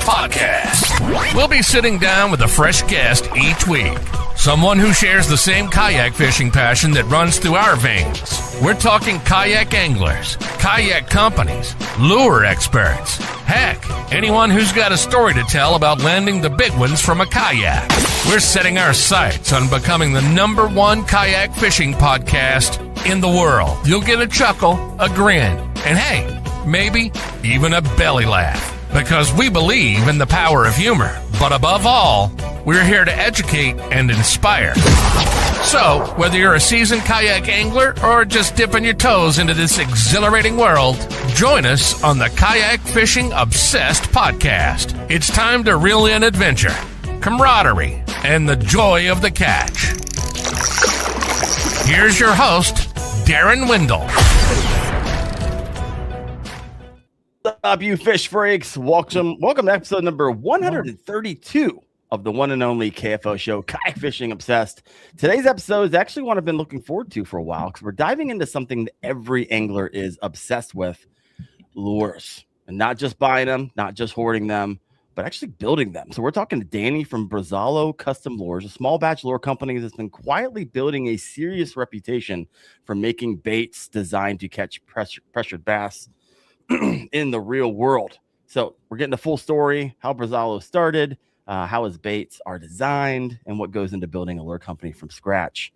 Podcast. We'll be sitting down with a fresh guest each week. Someone who shares the same kayak fishing passion that runs through our veins. We're talking kayak anglers, kayak companies, lure experts. Heck, anyone who's got a story to tell about landing the big ones from a kayak. We're setting our sights on becoming the #1 kayak fishing podcast in the world. You'll get a chuckle, a grin, and hey, maybe even a belly laugh. Because we believe in the power of humor. But above all, we're here to educate and inspire. So, whether you're a seasoned kayak angler or just dipping your toes into this exhilarating world, join us on the Kayak Fishing Obsessed podcast. It's time to reel in adventure, camaraderie, and the joy of the catch. Here's your host, Darren Windle. What's up, you fish freaks? Welcome to episode number 132 of the one and only KFO show, Kayak Fishing Obsessed. Today's episode is actually one I've been looking forward to for a while because we're diving into something that every angler is obsessed with: lures. And not just buying them, not just hoarding them, but actually building them. So we're talking to Danny from Brazallo Custom Lures, a small batch lure company that's been quietly building a serious reputation for making baits designed to catch pressured bass in the real world. So we're getting the full story, how Brazalo started, how his baits are designed, and what goes into building a lure company from scratch.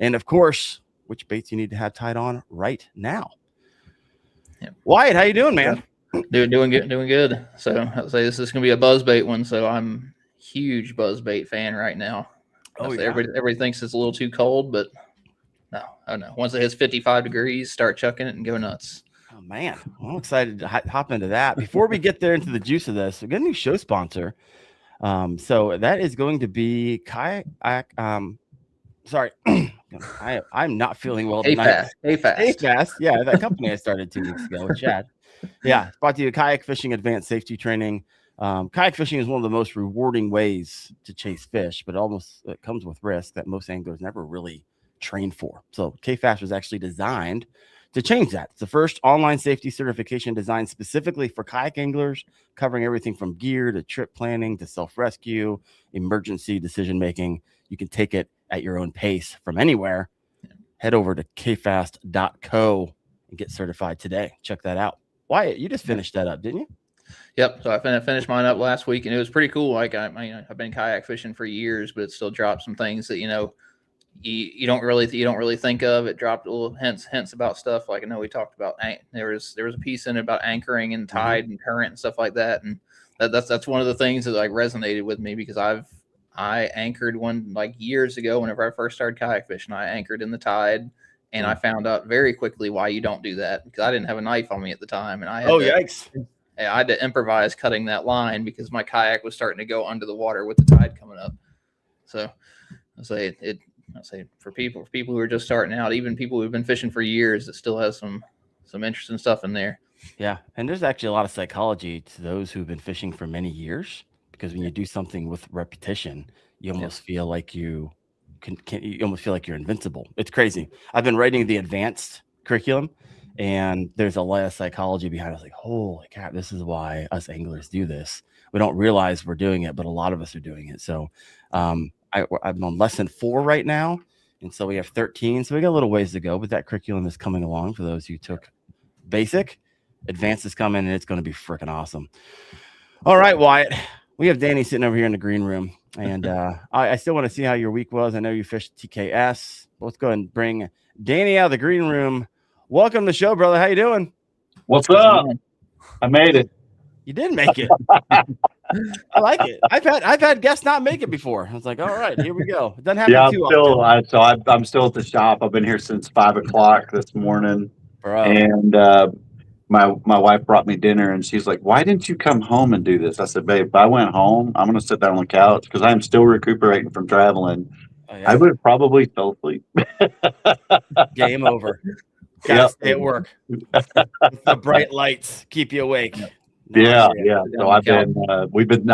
And of course, which baits you need to have tied on right now. Yeah. Wyatt, how you doing, man? Doing good. So I'll say this is going to be a buzzbait one. So I'm a huge buzzbait fan right now. Oh, yeah. Everybody thinks it's a little too cold, but no. Once it hits 55 degrees, start chucking it and go nuts. Oh, man. Well, I'm excited to hop into that. Before we get there into the juice of this, we got a new show sponsor. So that is going to be kayak. Sorry, I'm not feeling well tonight. Stay fast. Yeah, that company I started 2 weeks ago with Chad. Yeah, it's brought to you kayak fishing advanced safety training. Kayak fishing is one of the most rewarding ways to chase fish, but it comes with risk that most anglers never really train for. So KFAST was actually designed to change that. It's the first online safety certification designed specifically for kayak anglers, covering everything from gear to trip planning to self-rescue, emergency decision-making. You can take it at your own pace from anywhere. Head over to kfast.co and get certified today. Check that out. Wyatt, you just finished that up, didn't you? Yep. So I finished mine up last week, and it was pretty cool. Like I've been kayak fishing for years, but it still dropped some things that you don't really think of. It dropped a little hints about stuff. Like I know we talked about there was a piece in it about anchoring and tide and current and stuff like that. And that's one of the things that like resonated with me because I anchored one like years ago whenever I first started kayak fishing. I anchored in the tide, and I found out very quickly why you don't do that because I didn't have a knife on me at the time, and I had to improvise cutting that line because my kayak was starting to go under the water with the tide coming up. So I say for people who are just starting out, even people who've been fishing for years, it still has some interesting stuff in there. Yeah, and there's actually a lot of psychology to those who've been fishing for many years because when you do something with repetition, you almost feel like you almost feel like you're invincible. It's crazy. I've been writing the advanced curriculum, and there's a lot of psychology behind it. I was like, holy crap, this is why us anglers do this. We don't realize we're doing it, but a lot of us are doing it. So I'm on lesson 4 right now, and so we have 13. So we got a little ways to go, but that curriculum is coming along for those who took basic. Advanced is coming, and it's going to be freaking awesome. All right, Wyatt, we have Danny sitting over here in the green room, and I still want to see how your week was. I know you fished TKS. Let's go ahead and bring Danny out of the green room. Welcome to the show, brother. How you doing? What's up? I made it. You did make it. I like it. I've had guests not make it before. I was like, all right, here we go. It doesn't happen too often. I'm still at the shop. I've been here since 5 o'clock this morning, Bro. and my wife brought me dinner, and she's like, "Why didn't you come home and do this?" I said, "Babe, if I went home, I'm going to sit down on the couch because I'm still recuperating from traveling. Oh, yeah. I would have probably fell asleep." Game over. Gotta stay at work. The bright lights keep you awake. Yeah. So I've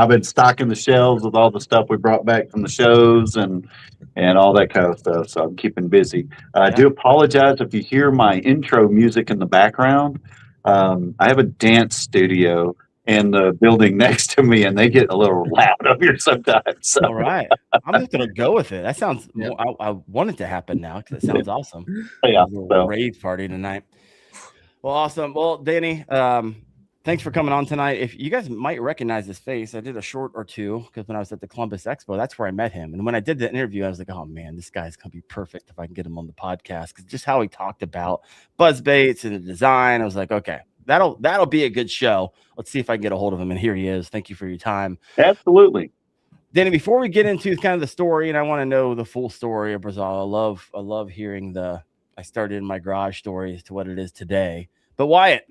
been stocking the shelves with all the stuff we brought back from the shows and all that kind of stuff. So I'm keeping busy. I do apologize if you hear my intro music in the background. I have a dance studio in the building next to me, and they get a little loud up here sometimes. So. All right. I'm just going to go with it. That sounds, I want it to happen now because it sounds awesome. Yeah. A little rave party tonight. Well, awesome. Well, Danny, thanks for coming on tonight. If you guys might recognize his face, I did a short or two because when I was at the Columbus Expo, that's where I met him. And when I did the interview, I was like, oh man, this guy's going to be perfect if I can get him on the podcast. Because just how he talked about buzz baits and the design, I was like, okay, that'll be a good show. Let's see if I can get a hold of him. And here he is. Thank you for your time. Absolutely. Danny, before we get into kind of the story, and I want to know the full story of Brazalo, I love hearing I started in my garage story as to what it is today. But Wyatt,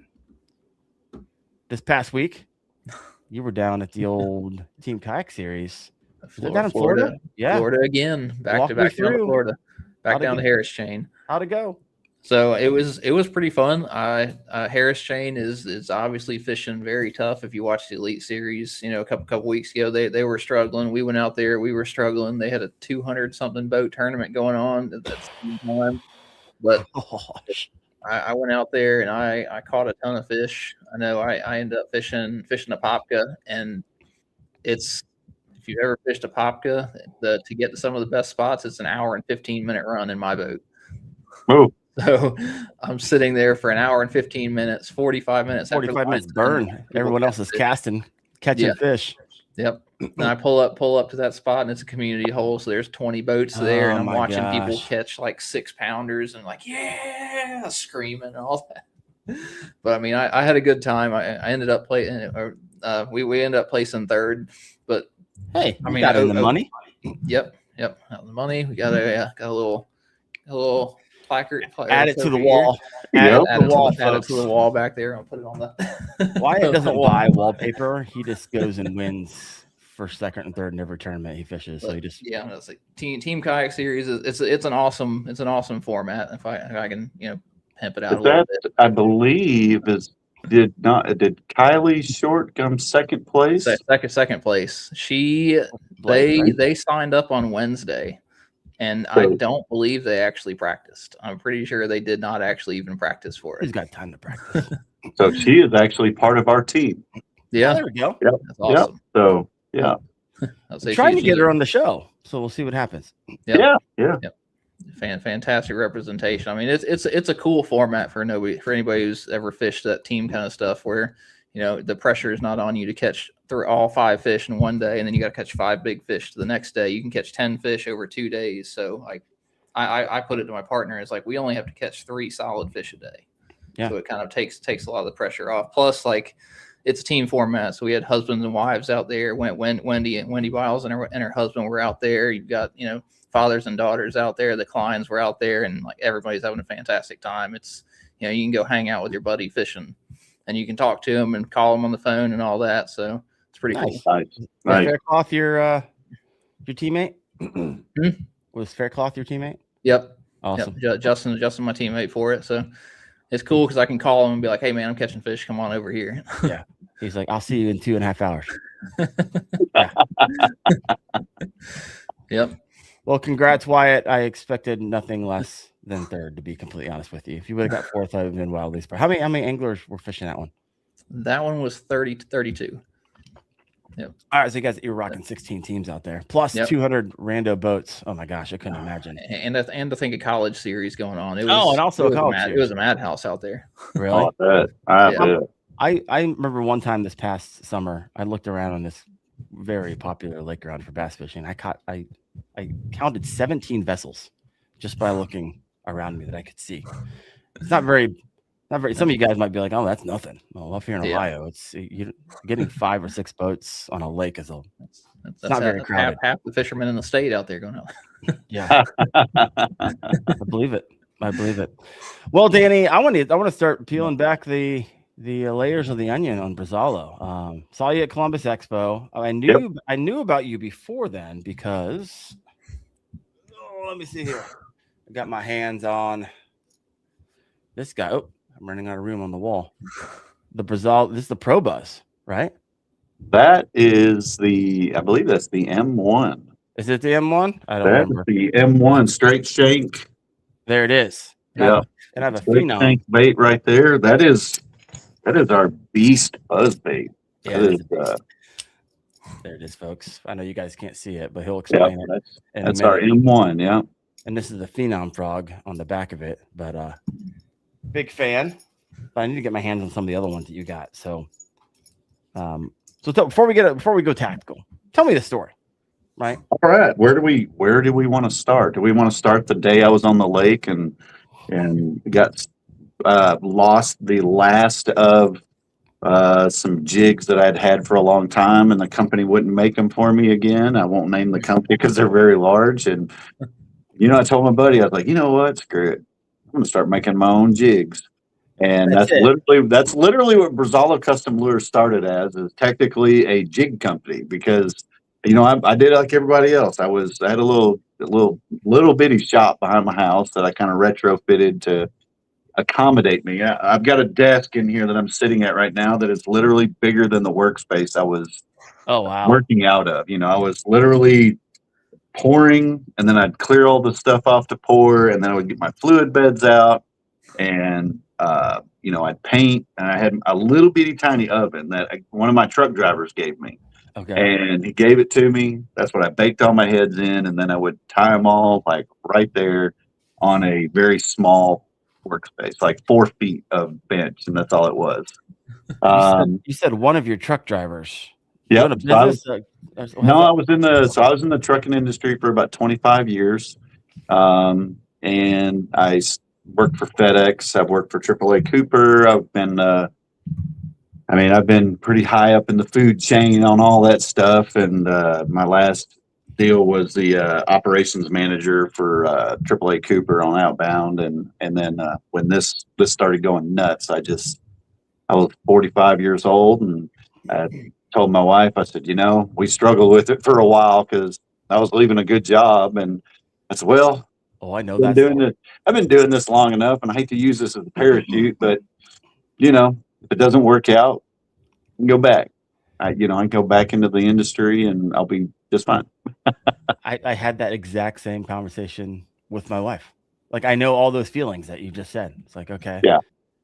this past week, you were down at the old Team Kayak Series. Is it down in Florida? Yeah. Florida again. Back to Florida. Back down to Harris Chain. How'd it go? So it was pretty fun. Harris Chain is obviously fishing very tough. If you watch the Elite Series, a couple weeks ago, they were struggling. We went out there, we were struggling. They had a 200-something boat tournament going on at that same time. But I went out there and I caught a ton of fish. I know I ended up fishing a popka, and if you've ever fished a popka, to get to some of the best spots, it's an hour and 15-minute run in my boat. Oh. So I'm sitting there for an hour and 15 minutes, 45 minutes. 45 minutes burn. Everyone else is catching fish. Yep. And I pull up to that spot, and it's a community hole. So there's 20 boats there, and I'm watching people catch like 6-pounders and like, yeah, screaming and all that. But I mean, I had a good time. I ended up playing, we ended up placing third. But hey, I mean, got in the money. Yep. Out the money. We got a little placard. Add it to the wall. Add it to the wall back there. I'll put it on the. Wyatt doesn't buy wallpaper. He just goes and wins first, second, and third in every tournament he fishes. So he just it's like team kayak series. It's an awesome format. If I can pimp it out a little bit. I believe did Kylie Short come second place? Second place. They signed up on Wednesday. And I don't believe they actually practiced. I'm pretty sure they did not actually even practice for it. He's got time to practice. So she is actually part of our team. Yeah. Oh, there we go. Yep. That's awesome. Yep. So, yeah. I'm trying to get her on the show, so we'll see what happens. Yep. Yeah. Fantastic representation. I mean, it's a cool format for anybody who's ever fished that team kind of stuff where, the pressure is not on you to catch through all 5 fish in one day, and then you got to catch 5 big fish the next day. You can catch 10 fish over 2 days. So I put it to my partner. It's like, we only have to catch 3 solid fish a day. Yeah. So it kind of takes a lot of the pressure off. Plus, like, it's a team format. So we had husbands and wives out there. Wendy Biles and her husband were out there. You've got, fathers and daughters out there. The clients were out there, and like everybody's having a fantastic time. It's, you can go hang out with your buddy fishing, and you can talk to him and call him on the phone and all that. So it's pretty cool. Nice. Faircloth your teammate? Was Faircloth your teammate? Yep. Awesome. Yep. Justin, my teammate for it. So it's cool because I can call him and be like, "Hey man, I'm catching fish. Come on over here." Yeah. He's like, "I'll see you in 2.5 hours." Yep. Well, congrats, Wyatt. I expected nothing less than third, to be completely honest with you. If you would have got fourth, I would have been wildly surprised. How many anglers were fishing that one? That one was 30 to 32. Yep. All right, so you guys, you're rocking 16 teams out there, plus 200 rando boats. Oh my gosh, I couldn't imagine. And to think of college series going on. And also a college series. It was a madhouse out there. Really? I I remember one time this past summer, I looked around on this very popular lake ground for bass fishing. I counted 17 vessels just by looking around me that I could see. It's not very. Some of you guys might be like, "Oh, that's nothing." Well, up here in Ohio, it's getting 5 or 6 boats on a lake is that's not very crowded. Half the fishermen in the state out there going out. Yeah, I believe it. Well, Danny, I want to start peeling back the layers of the onion on Brazalo. Saw you at Columbus Expo. I knew about you before then because let me see here. I got my hands on this guy. Oh, I'm running out of room on the wall. The Brazalo. This is the Pro Buzz, right? That is I believe that's the M1. Is it the M1? I don't remember. The M1 straight shank. There it is. Yeah. And I have a straight phenom shank bait right there. That is our beast buzz bait. Yeah, That is, there it is, folks. I know you guys can't see it, but he'll yeah, explain it in a that's our minute. M1. Yeah. And this is the Phenom frog on the back of it. But big fan. But I need to get my hands on some of the other ones that you got. So, before we go tactical, tell me the story, right? All right. Where do we want to start? Do we want to start the day I was on the lake and got lost the last of some jigs that I'd had for a long time, and the company wouldn't make them for me again? I won't name the company because they're very large. And I told my buddy, I was like, you know what, screw it, I'm going to start making my own jigs. And that's literally what Brazalo Custom Lure started as, is technically a jig company, because I did like everybody else. I had a little bitty shop behind my house that I kind of retrofitted to accommodate me. I've got a desk in here that I'm sitting at right now that is literally bigger than the workspace I was working out of. I was literally pouring, and then I'd clear all the stuff off to pour, and then I would get my fluid beds out, and I'd paint, and I had a little bitty tiny oven that one of my truck drivers gave me. Okay. And he gave it to me. That's what I baked all my heads in, and then I would tie them all like right there on a very small workspace, like 4 feet of bench, and that's all it was. You said one of your truck drivers. Yeah. I was in the trucking industry for about 25 years. And I worked for FedEx. I've worked for AAA Cooper. I've been pretty high up in the food chain on all that stuff. And my last deal was the operations manager for AAA Cooper on outbound. And then when this started going nuts, I was 45 years old, and I told my wife, I said, we struggled with it for a while because I was leaving a good job. And I said, well, I know I've been doing this long enough, and I hate to use this as a parachute, but if it doesn't work out, I can go back. I can go back into the industry, and I'll be just fine. I had that exact same conversation with my wife. Like, I know all those feelings that you just said. It's like, okay. Yeah.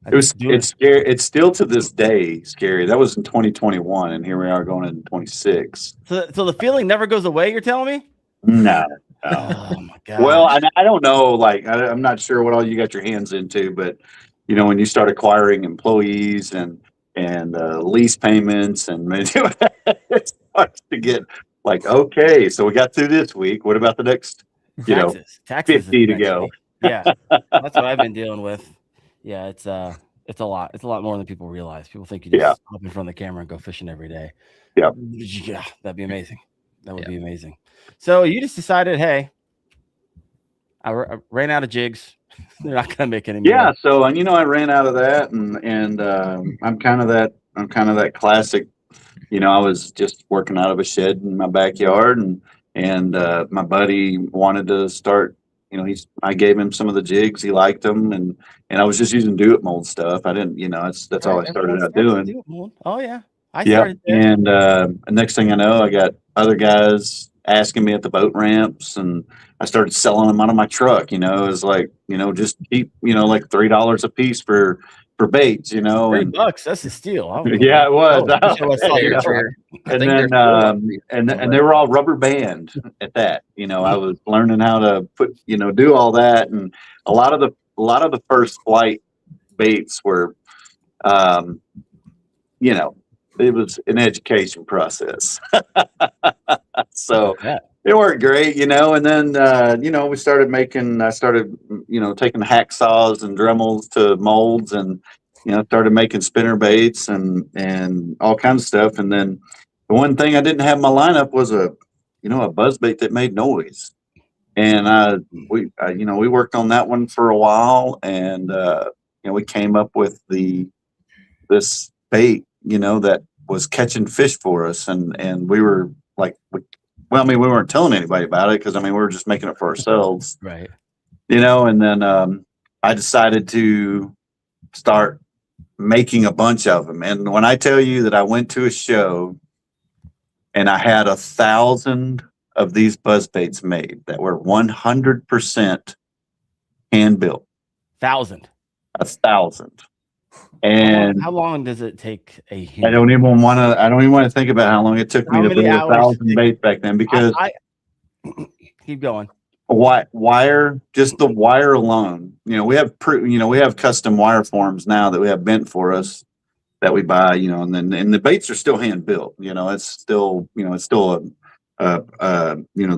It's scary. It's still to this day scary. That was in 2021, and here we are going into 26. So the feeling never goes away, you're telling me? No. Oh my God. Well, I don't know. Like, I'm not sure what all you got your hands into, but when you start acquiring employees and lease payments, and it starts to get like, okay, so we got through this week. What about the next, taxes 50 to go? Yeah, that's what I've been dealing with. Yeah, it's a lot. It's a lot more than people realize. People think you just hop in front of the camera and go fishing every day. Yeah, that'd be amazing. That would be amazing. So you just decided, hey, I ran out of jigs. They're not gonna make any more. Yeah. So I ran out of that, and I'm kind of that classic. I was just working out of a shed in my backyard, and my buddy wanted to start. I gave him some of the jigs. He liked them, and I was just using do it mold stuff. I didn't, that's all I started out doing. Oh yeah. I started there. And next thing I know, I got other guys asking me at the boat ramps, and I started selling them out of my truck. It was like, just keep, like $3 a piece for baits, $3. That's a steal. Yeah, it was. And they were all rubber band at that. I was learning how to do all that, and a lot of the first flight baits were, it was an education process. So it worked great, and then, I started taking hacksaws and Dremels to molds, and, started making spinner baits and all kinds of stuff. And then the one thing I didn't have in my lineup was a buzz bait that made noise. And we worked on that one for a while, and, we came up with this bait, that was catching fish for us. And we were like, we weren't telling anybody about it, because we were just making it for ourselves. Right. And then I decided to start making a bunch of them. And when I tell you that I went to a show and I had 1,000 of these buzz baits made that were 100% hand built. 1,000. 1,000. And how long does it take a human? I don't even want to think about how long it took me to build 1,000 baits back then, because keep going. Wire, just the wire alone. We have custom wire forms now that we have bent for us that we buy. And then the baits are still hand built. It's still the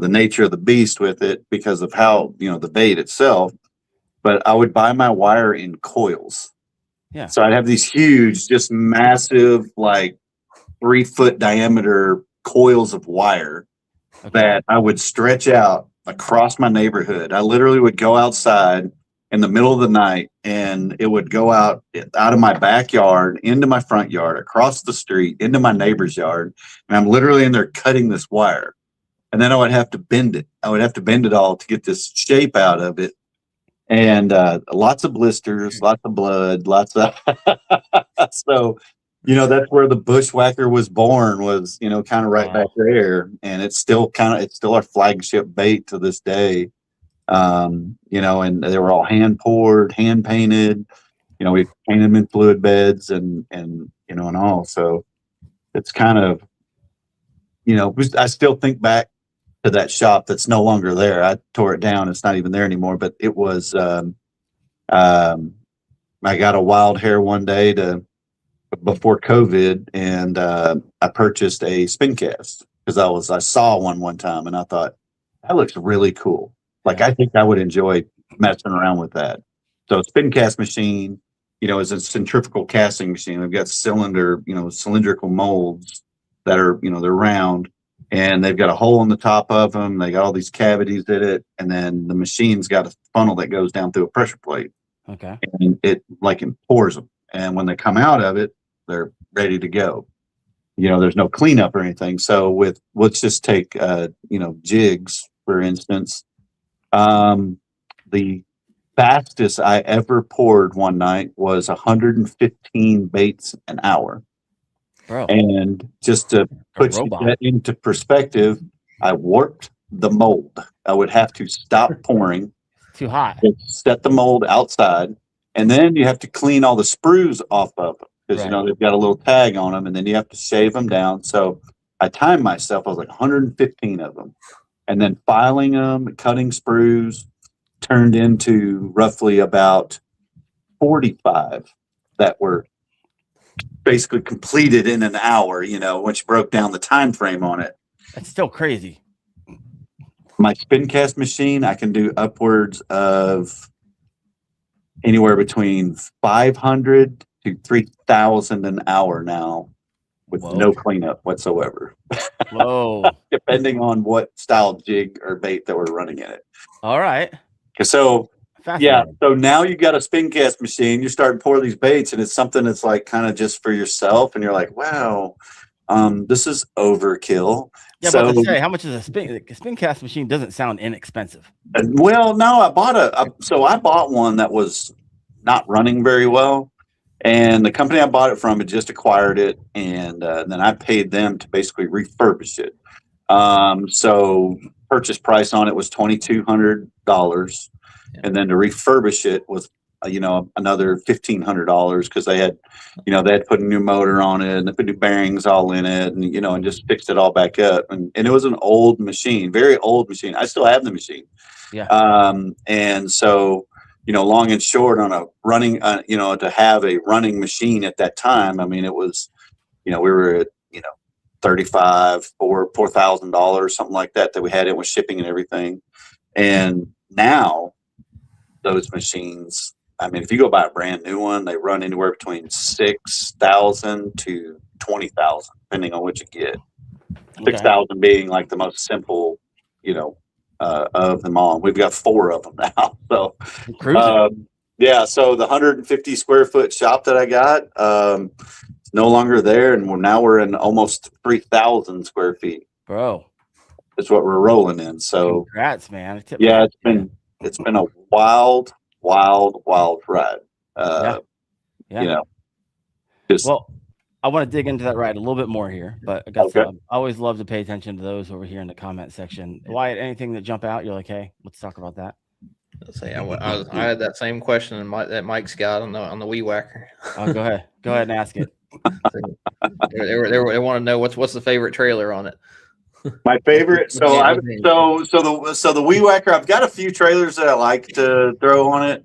nature of the beast with it because of how the bait itself. But I would buy my wire in coils. Yeah. So I'd have these huge, just massive, like 3-foot diameter coils of wire that I would stretch out across my neighborhood. I literally would go outside in the middle of the night, and it would go out of my backyard into my front yard, across the street into my neighbor's yard, and I'm literally in there cutting this wire. And then I would have to bend it. I would have to bend it all to get this shape out of it. And lots of blisters, lots of blood, lots of so that's where the bushwhacker was born, was kind of right back there. And it's still our flagship bait to this day. And they were all hand poured, hand painted. We painted them in fluid beds and all. So it's kind of, I still think back to that shop that's no longer there. I tore it down. It's not even there anymore, but it was, I got a wild hair one day before COVID, and I purchased a spin cast because I saw one time and I thought that looks really cool. Like, I think I would enjoy messing around with that. So spin cast machine, is a centrifugal casting machine. We've got cylindrical molds that are, they're round, and they've got a hole in the top of them. They got all these cavities in it. And then the machine's got a funnel that goes down through a pressure plate. Okay. And it pours them. And when they come out of it, they're ready to go. There's no cleanup or anything. So let's just take, jigs, for instance. The fastest I ever poured one night was 115 baits an hour. Bro. And just to put that into perspective, I warped the mold. I would have to stop pouring. Too hot. Set the mold outside, and then you have to clean all the sprues off of them because they've got a little tag on them, and then you have to shave them down. So I timed myself. I was like 115 of them, and then filing them, cutting sprues, turned into roughly about 45 that were basically completed in an hour, once you broke down the time frame on it. That's still crazy. My spin cast machine, I can do upwards of anywhere between 500 to 3,000 an hour now with no cleanup whatsoever. Whoa. Depending on what style jig or bait that we're running in it. All right. So so now you got a spin cast machine, you're starting to pour these baits, and it's something that's like kind of just for yourself, and you're like, wow, this is overkill. Yeah, so, but to say, how much is a spin cast machine? Doesn't sound inexpensive. Well, no, I bought one that was not running very well, and the company I bought it from had just acquired it, and then I paid them to basically refurbish it. So purchase price on it was $2,200. And then to refurbish it was, another $1,500 because they had put a new motor on it, and they put new bearings all in it, and and just fixed it all back up. And it was an old machine, very old machine. I still have the machine. Yeah. And so, long and short, on a running, to have a running machine at that time, I mean, it was, we were at, $35,000 or $4,000, something like that we had it with shipping and everything. And now those machines, I mean, if you go buy a brand new one, they run anywhere between 6,000 to 20,000, depending on what you get. 6,000 being like the most simple, of them all. We've got 4 of them now. So, so the 150 square foot shop that I got, it's no longer there, and we're in almost 3,000 square feet. Bro, that's what we're rolling in. So, congrats, man! It's been a wild ride. Well, I want to dig into that ride a little bit more here, but I always love to pay attention to those over here in the comment section. Wyatt, anything that jump out, you're like, hey, let's talk about that. Let's see. I had that same question that Mike's got on the Weed Whacker. Oh, go ahead and ask it. They want to know what's the favorite trailer on it. My favorite. So the Weed Whacker. I've got a few trailers that I like to throw on it.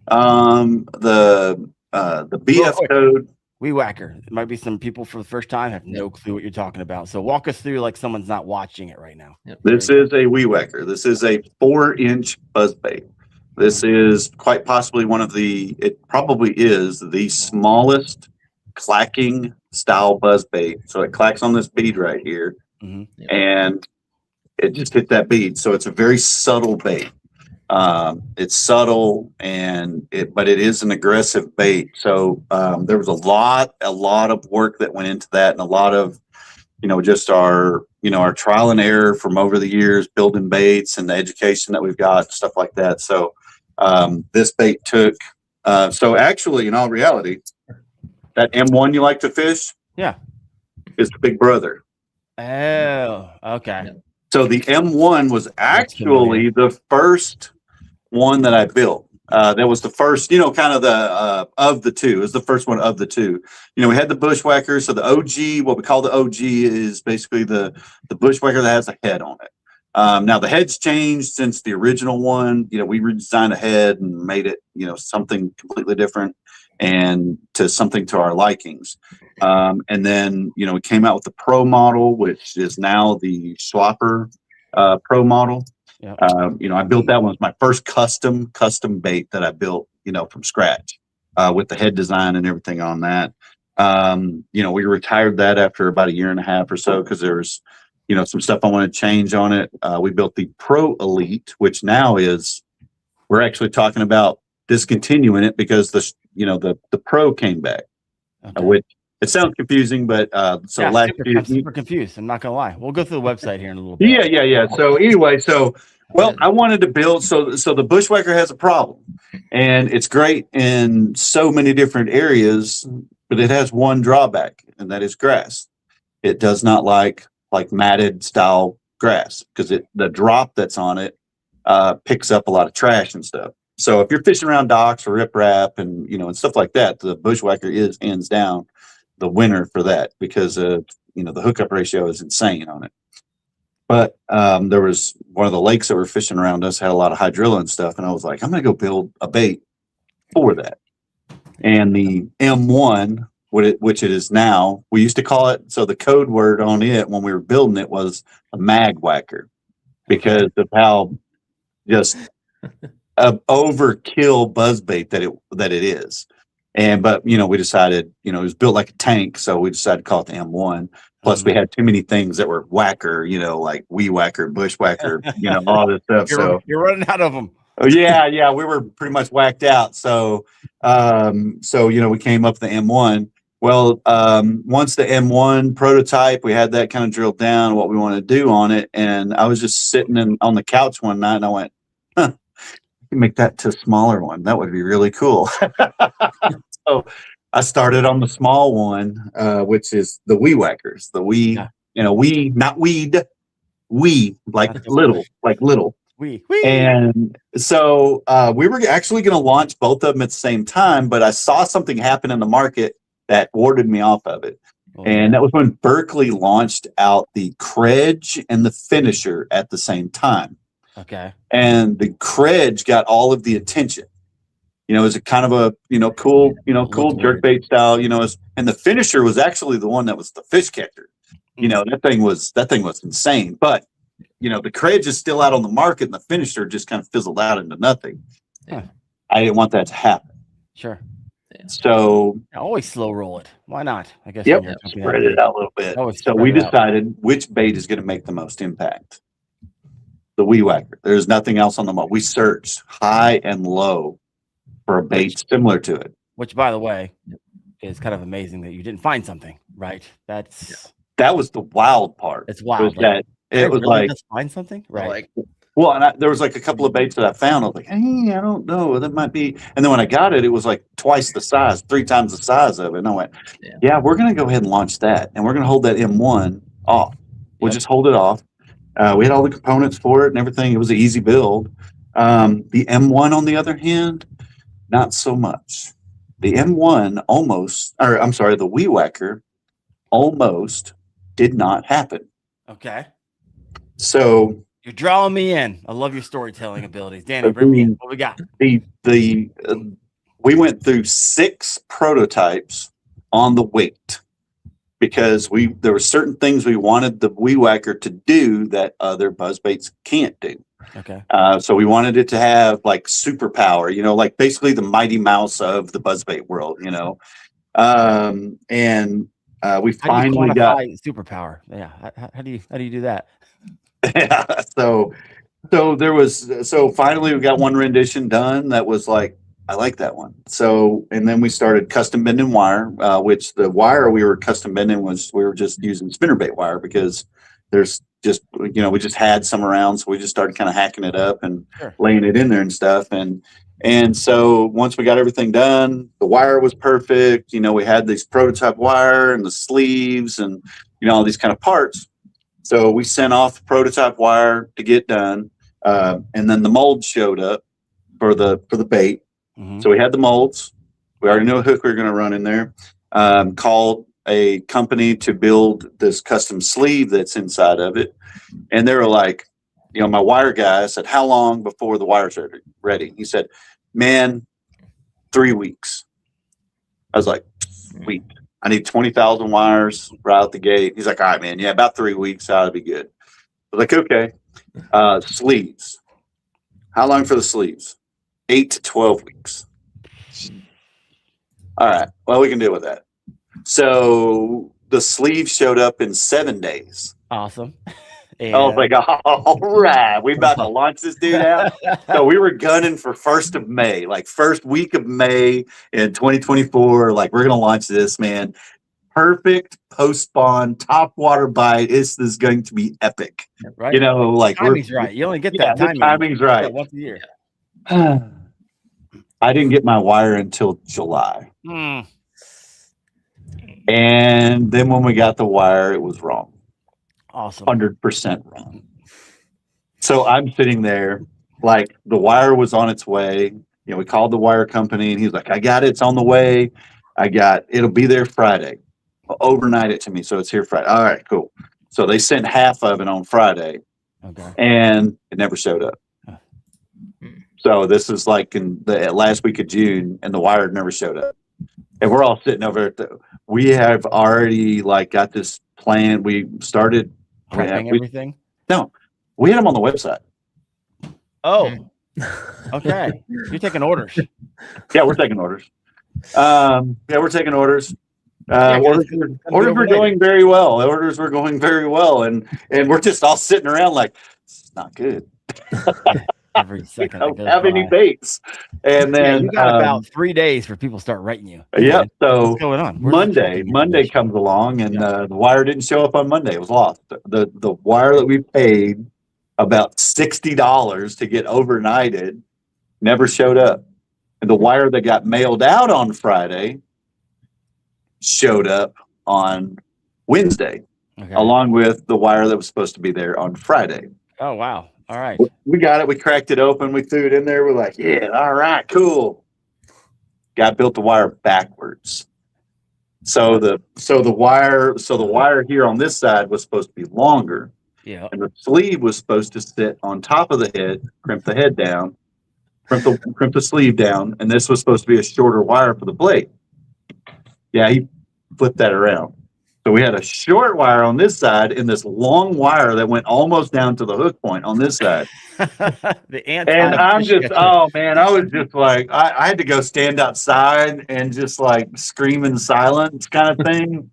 The BF code. Weed Whacker. It might be some people for the first time have no clue what you're talking about. So walk us through like someone's not watching it right now. Yep. This is a Weed Whacker. This is a 4-inch buzzbait. This is quite possibly it probably is the smallest clacking style buzzbait. So it clacks on this bead right here, and it just hit that bead. So it's a very subtle bait. It's subtle but it is an aggressive bait. So there was a lot of work that went into that, and a lot of just our trial and error from over the years building baits and the education that we've got, stuff like that. So this bait took so actually in all reality, that M1 you like to fish is the big brother. Oh, okay. So the M1 was actually the first one that I built. That was the first, kind of the of the two. It was the first one of the two. We had the Bushwhacker. So the OG, what we call the OG, is basically the Bushwhacker that has a head on it. Now the head's changed since the original one. We redesigned a head and made it, something completely different and to something to our likings. And then, we came out with the Pro model, which is now the Swapper Pro model. Yeah. I built that one. It was my first custom bait that I built, from scratch with the head design and everything on that. We retired that after about a year and a half or so because there was, some stuff I wanted to change on it. We built the Pro Elite, which now we're actually talking about discontinuing it because the Pro came back. Okay. Which it sounds confusing, but I'm super confused. I'm not gonna lie. We'll go through the website here in a little bit. Yeah. So anyway, I wanted to build so the Bushwhacker has a problem, and it's great in so many different areas, but it has one drawback, and that is grass. It does not like matted style grass because the drop that's on it picks up a lot of trash and stuff. So if you're fishing around docks or riprap and and stuff like that, the Bushwhacker is hands down the winner for that because the hookup ratio is insane on it. But there was one of the lakes that were fishing around us had a lot of hydrilla and stuff, and I was like, I'm gonna go build a bait for that. And the M1, which it is now, we used to call it. So the code word on it when we were building it was a mag whacker because of how just overkill buzzbait that it is. But we decided, it was built like a tank, so we decided to call it the M1. Plus, we had too many things that were whacker, like Weed Whacker, Bushwhacker, all this stuff. You're running out of them. Oh yeah, we were pretty much whacked out. So we came up with the M1. Well, once the M1 prototype, we had that kind of drilled down what we wanted to do on it, and I was just sitting on the couch one night, and I went, make that to a smaller one. That would be really cool. So I started on the small one, which is the Weed Whackers. The not weed, like little. Wee. And so we were actually going to launch both of them at the same time, but I saw something happen in the market that warded me off of it. And that was when Berkeley launched out the Credge and the Finisher at the same time. Okay. And the Credge got all of the attention. It was a kind of a, cool jerkbait style, and the Finisher was actually the one that was the fish catcher. That thing was insane. But, the Credge is still out on the market and the Finisher just kind of fizzled out into nothing. Huh. I didn't want that to happen. Sure. So always slow roll it. Why not? I guess. Yep. Spread it out a little bit. So we decided which bait is going to make the most impact. The Weed Whacker. There's nothing else on the market. We searched high and low for a bait similar to it. Which, by the way, is kind of amazing that you didn't find something, right? That was the wild part. It's wild. It was really just find something, right? And there was like a couple of baits that I found. I was like, hey, I don't know. That might be. And then when I got it, it was like twice the size, 3 times the size of it. And I went, yeah, we're going to go ahead and launch that. And we're going to hold that M1 off. We'll just hold it off. We had all the components for it and everything. It was an easy build. The M1, on the other hand, not so much. The M1 the Weed Whacker almost did not happen. Okay. So you're drawing me in. I love your storytelling abilities. Danny, bring me in. What we got? We went through 6 prototypes on the weight because there were certain things we wanted the Weed Whacker to do that other buzzbaits can't do. Okay. So we wanted it to have like superpower, like basically the Mighty Mouse of the buzzbait world, and we finally got superpower. Yeah. How do you do that? Yeah. So finally we got one rendition done that was like, I like that one. So, and then we started custom bending wire, which the wire we were custom bending we were just using spinnerbait wire because there's just, we just had some around. So we just started kind of hacking it up and laying it in there and stuff. And so once we got everything done, the wire was perfect. We had these prototype wire and the sleeves and, all these kind of parts. So we sent off the prototype wire to get done. And then the mold showed up for the bait. Mm-hmm. So we had the molds. We already knew a hook we were going to run in there. Called a company to build this custom sleeve that's inside of it. And they were like, my wire guy said, how long before the wire's ready? He said, man, 3 weeks. I was like, sweet. I need 20,000 wires right out the gate. He's like, all right, man. Yeah, about 3 weeks. That'll be good. I was like, okay. Sleeves. How long for the sleeves? 8 to 12 weeks. All right. Well, we can deal with that. So the sleeve showed up in 7 days. Awesome. And I was like, all right, we about to launch this dude out. So we were gunning for 1st of May, like first week of May in 2024. Like, we're going to launch this, man. Perfect post-spawn, top water bite. This is going to be epic. Right. Like timing's right. You only get that timing. Timing's right. Once a year. I didn't get my wire until July. And then when we got the wire, it was wrong. Awesome. 100% wrong. So I'm sitting there like the wire was on its way. We called the wire company and he's like, I got it. It's on the way. It'll be there Friday. I'll overnight it to me. So it's here Friday. All right, cool. So they sent half of it on Friday. Okay. And it never showed up. So this is like in the last week of June and the wire never showed up. And we're all sitting over we have already like got this plan. We started everything. No, we had them on the website. Oh, okay. You're taking orders. Yeah, we're taking orders. We're taking orders. Orders were going very well. Orders were going very well. And we're just all sitting around like, it's not good. Every second. Don't have any baits. And then you got about 3 days for people to start writing you. Yeah. So what's going on? Monday comes along and the wire didn't show up on Monday. It was lost. The wire that we paid about $60 to get overnighted never showed up. And the wire that got mailed out on Friday showed up on Wednesday, along with the wire that was supposed to be there on Friday. Oh, wow. All right. We got it. We cracked it open. We threw it in there. We're like, yeah, all right, cool. Guy built the wire backwards. So the wire here on this side was supposed to be longer. Yeah. And the sleeve was supposed to sit on top of the head, crimp the head down, crimp the sleeve down, and this was supposed to be a shorter wire for the blade. Yeah, he flipped that around. So we had a short wire on this side and this long wire that went almost down to the hook point on this side. And I'm just, oh man, I was just like, I had to go stand outside and just like scream in silence kind of thing.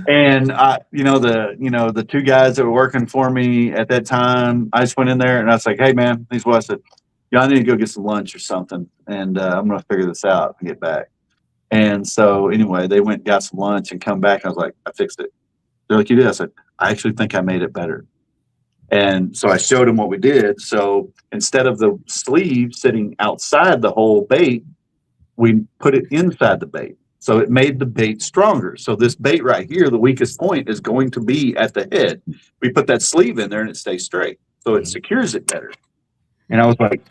And the 2 guys that were working for me at that time, I just went in there and I was like, hey man, these what I said, y'all need to go get some lunch or something. And I'm going to figure this out and get back. And so anyway, they went and got some lunch and come back. I was like, I fixed it. They're like, you did? I said, I actually think I made it better. And so I showed them what we did. So instead of the sleeve sitting outside the whole bait, we put it inside the bait. So it made the bait stronger. So this bait right here, the weakest point is going to be at the head. We put that sleeve in there and it stays straight. So it secures it better. And I was like,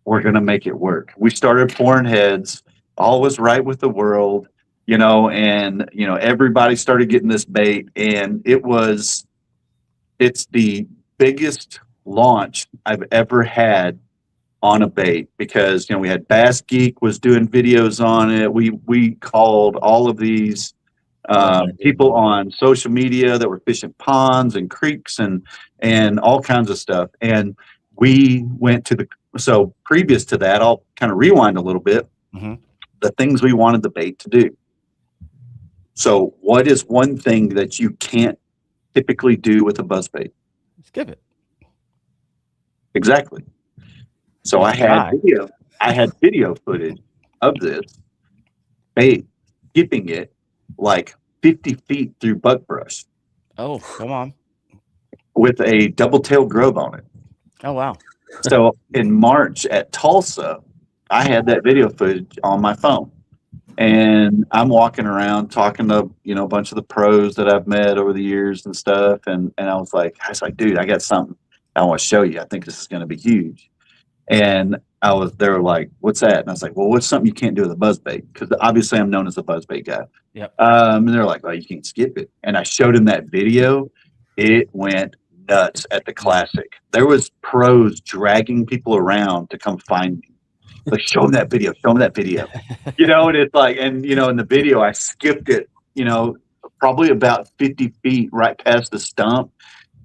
we're going to make it work. We started pouring heads. All was right with the world, and, everybody started getting this bait. And it's the biggest launch I've ever had on a bait because, we had Bass Geek was doing videos on it. We called all of these people on social media that were fishing ponds and creeks and all kinds of stuff. And we went so previous to that, I'll kind of rewind a little bit, the things we wanted the bait to do. So what is one thing that you can't typically do with a buzzbait? Skip it. Exactly. So I had video footage of this bait skipping it like 50 feet through buckbrush. Oh, come on. With a double-tailed grove on it. Oh, wow. So in March at Tulsa, I had that video footage on my phone. And I'm walking around talking to, a bunch of the pros that I've met over the years and stuff. And I was like, dude, I got something I want to show you. I think this is going to be huge. And they were like, what's that? And I was like, well, what's something you can't do with a buzzbait? Because obviously I'm known as a buzzbait guy. Yep. And they're like, well, you can't skip it. And I showed them that video. It went nuts at the Classic. There was pros dragging people around to come find me. Like, show them that video. And it's like, and, in the video, I skipped it, probably about 50 feet right past the stump.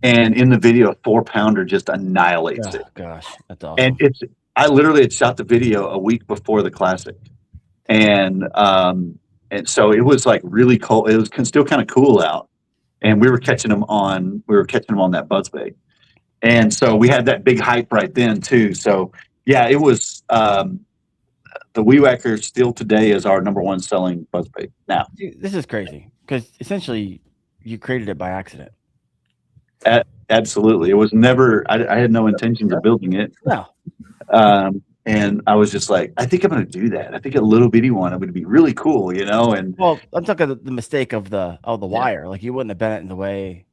And in the video, a 4-pounder just annihilates it. Gosh, that's awesome. And I literally had shot the video a week before the Classic. And so it was like really cold. It was still kind of cool out. And we were catching them on that buzzbait. And so we had that big hype right then too. So yeah, it was, the Weed Whacker still today is our number one selling buzzbait now. Dude, this is crazy because essentially you created it by accident. Absolutely. It was never, I had no intentions of building it. No. And I was just like, I think I'm going to do that. I think a little bitty one would be really cool, and well, I'm talking the mistake of the wire. Like you wouldn't have bent it in the way.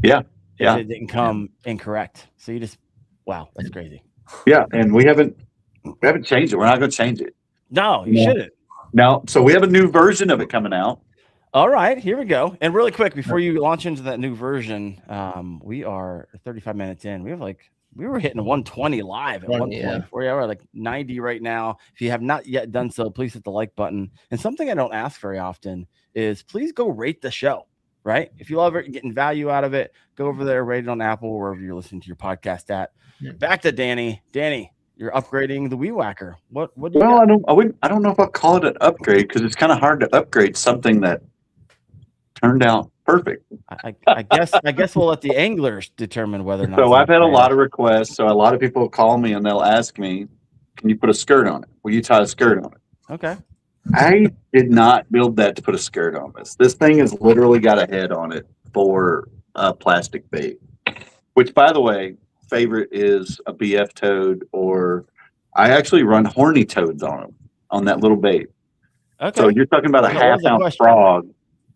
Yeah. It didn't come incorrect. So you just, wow, that's crazy. Yeah. And we haven't changed it. We're not going to change it. No, you shouldn't. No. So we have a new version of it coming out. All right, here we go. And really quick, before you launch into that new version, we are 35 minutes in. We were hitting 120 live at one point. Yeah. We're like 90 right now. If you have not yet done so, please hit the like button. And something I don't ask very often is please go rate the show, right? If you love it, getting value out of it, go over there, rate it on Apple, wherever you're listening to your podcast at. Yeah. Back to Danny. Danny, you're upgrading the Weed Whacker. What do you got? I don't know if I'll call it an upgrade because it's kind of hard to upgrade something that turned out perfect. I guess we'll let the anglers determine whether or not. So I've had a lot of requests. So a lot of people call me and they'll ask me, "Can you put a skirt on it? Will you tie a skirt on it?" Okay. I did not build that to put a skirt on this. This thing has literally got a head on it for a plastic bait. Which, by the way, favorite is a BF toad, or I actually run horny toads on them on that little bait. Okay. So you're talking about a half-ounce frog.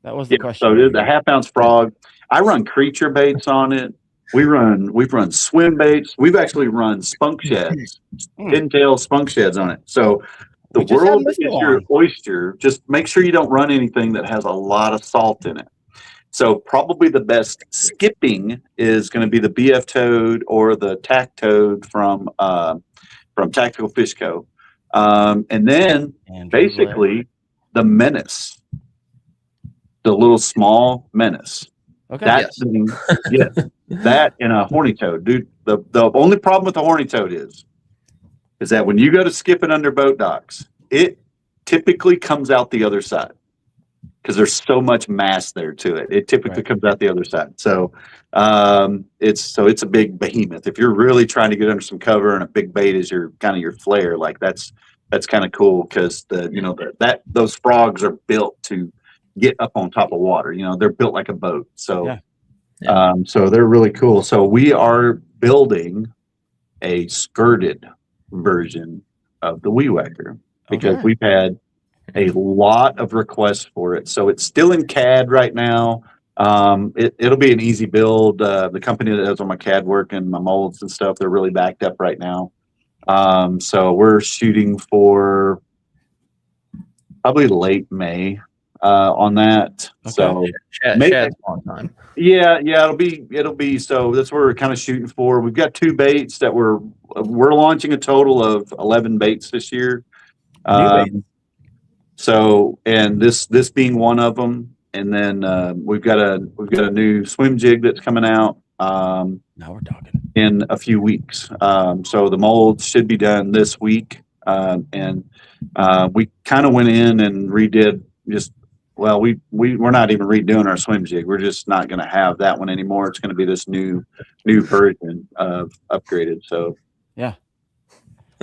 That was the question. So the half-ounce frog. I run creature baits on it. We've run swim baits. We've actually run spunk sheds, pintail spunk sheds on it. So the world is your oyster. Just make sure you don't run anything that has a lot of salt in it. So probably the best skipping is going to be the BF toad or the tack toad from Tactical Fish Co. And then basically the menace. The little small menace. Okay. Thing, that and a horny toad, dude. The only problem with the horny toad is that when you go to skip it under boat docks, it typically comes out the other side because there's so much mass there to it. It typically comes out the other side. So it's a big behemoth. If you're really trying to get under some cover and a big bait is your flare, like that's kind of cool because those frogs are built to get up on top of water. They're built like a boat. So so they're really cool. So we are building a skirted version of the Weed Whacker because we've had a lot of requests for it. So it's still in CAD right now. It'll be an easy build. The company that does all my CAD work and my molds and stuff, they're really backed up right now. So we're shooting for probably late May on that. Okay. So Shad's on time. yeah, it'll be so that's what we're kind of shooting for. We've got 2 baits that we're launching a total of 11 baits this year. New baits. So, and this being one of them, and then we've got a new swim jig that's coming out Now we're talking. in a few weeks. So the molds should be done this week, and we kind of went in and redid just. Well, we're not even redoing our swim jig. We're just not going to have that one anymore. It's going to be this new version of upgraded. So yeah,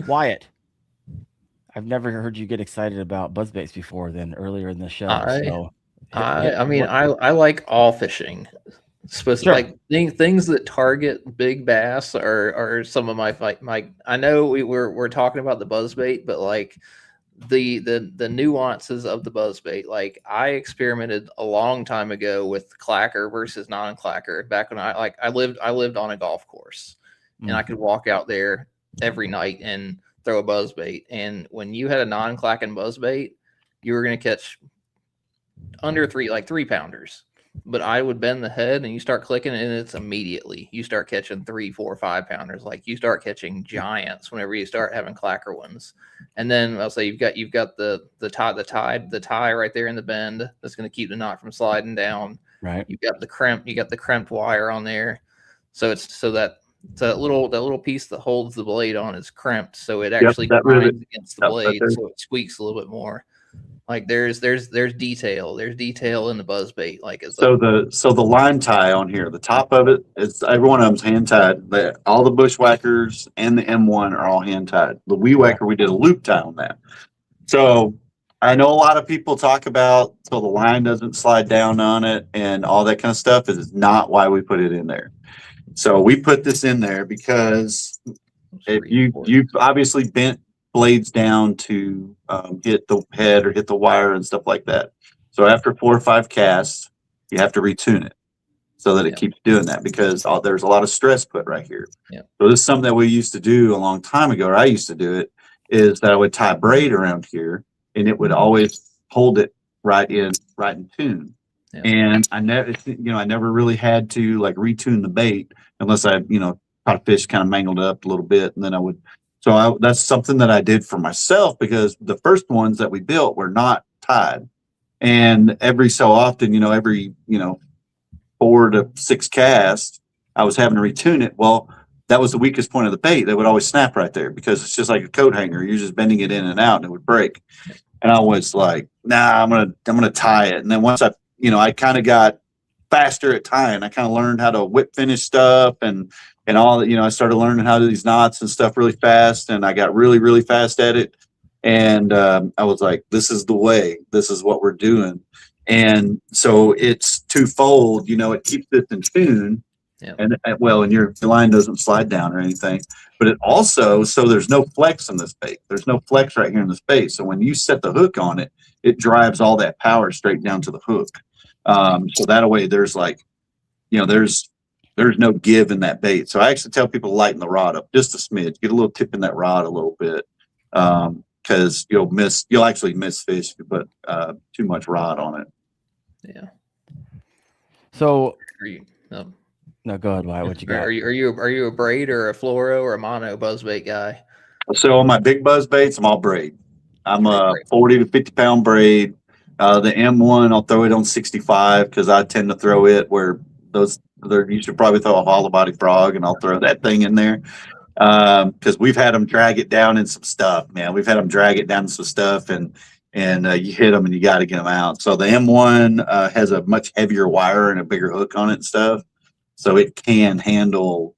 Wyatt. I've never heard you get excited about buzzbaits before than earlier in the show. I like all fishing. Like things that target big bass are some of my I know we're talking about the buzzbait, but like the nuances of the buzzbait. Like I experimented a long time ago with clacker versus non-clacker back when I lived on a golf course and I could walk out there every night and throw a buzzbait. And when you had a non-clacking buzzbait, you were going to catch under 3 pounders. But I would bend the head and you start clicking and it's immediately you start catching 3, 4, 5 pounders. Like you start catching giants whenever you start having clacker ones. And then I'll say you've got the tie right there in the bend that's going to keep the knot from sliding down. Right. You got the crimped wire on there. So that little piece that holds the blade on is crimped, so it actually grinds against the blade, so it squeaks a little bit more. Like there's detail in the buzzbait. Like so the line tie on here, the top of it is every one of them's hand tied. All the bushwhackers and the M1 are all hand tied. The weed whacker, we did a loop tie on that. So I know a lot of people talk about so the line doesn't slide down on it and all that kind of stuff. It is not why we put it in there. So we put this in there because if you've obviously bent blades down to hit the head or hit the wire and stuff like that. So after 4 or 5 casts, you have to retune it so that it keeps doing that because there's a lot of stress put right here. Yeah. So this is something that we used to do a long time ago, or I used to do it, is that I would tie braid around here and it would always hold it right in tune. Yeah. And I never really had to like retune the bait unless I, caught a fish kind of mangled up a little bit, and then I would. So that's something that I did for myself because the first ones that we built were not tied, and every so often, every 4 to 6 casts, I was having to retune it. Well, that was the weakest point of the bait. They would always snap right there because it's just like a coat hanger. You're just bending it in and out, and it would break. And I was like, nah, I'm gonna tie it. And then once I kind of got faster at tying. I kind of learned how to whip finish stuff and all that. I started learning how to do these knots and stuff really fast, and I got really, really fast at it. And I was like, this is the way. This is what we're doing. And so it's twofold. It keeps this in tune. Yeah. And your line doesn't slide down or anything. But it also, so there's no flex in this bait. There's no flex right here in this bait. So when you set the hook on it, it drives all that power straight down to the hook. So that way there's there's no give in that bait. So I actually tell people to lighten the rod up just a smidge, get a little tip in that rod a little bit. Cause you'll actually miss fish if you put too much rod on it. Yeah. So no, go ahead, Wyatt. What you got? Are you a braid or a fluoro or a mono buzzbait guy? So on my big buzz baits, I'm all braid. I'm a 40 to 50 pound braid. The M1, I'll throw it on 65 because I tend to throw it where you should probably throw a hollow body frog, and I'll throw that thing in there because we've had them drag it down in some stuff, man. We've had them drag it down in some stuff, and you hit them and you got to get them out. So the M1 has a much heavier wire and a bigger hook on it and stuff, so it can handle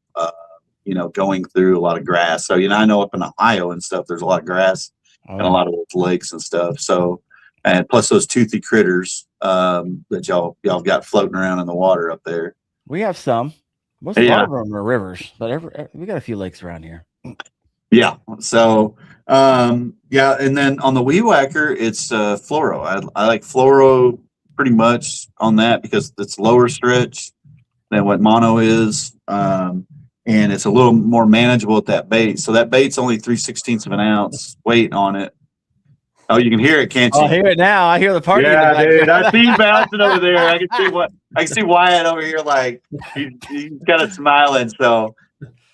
going through a lot of grass. So I know up in Ohio and stuff, there's a lot of grass and a lot of lakes and stuff. So. And plus those toothy critters that y'all got floating around in the water up there. We have some. Most of them are rivers, but we got a few lakes around here. Yeah. So and then on the weed whacker, it's fluoro. I like fluoro pretty much on that because it's lower stretch than what mono is. and it's a little more manageable at that bait. So that bait's only 3/16 of an ounce weight on it. Oh, you can hear it, can't you? I hear it now. I hear the party. Yeah, in the dude. background. I see you bouncing over there. I can see Wyatt over here, like he's kind of smiling. So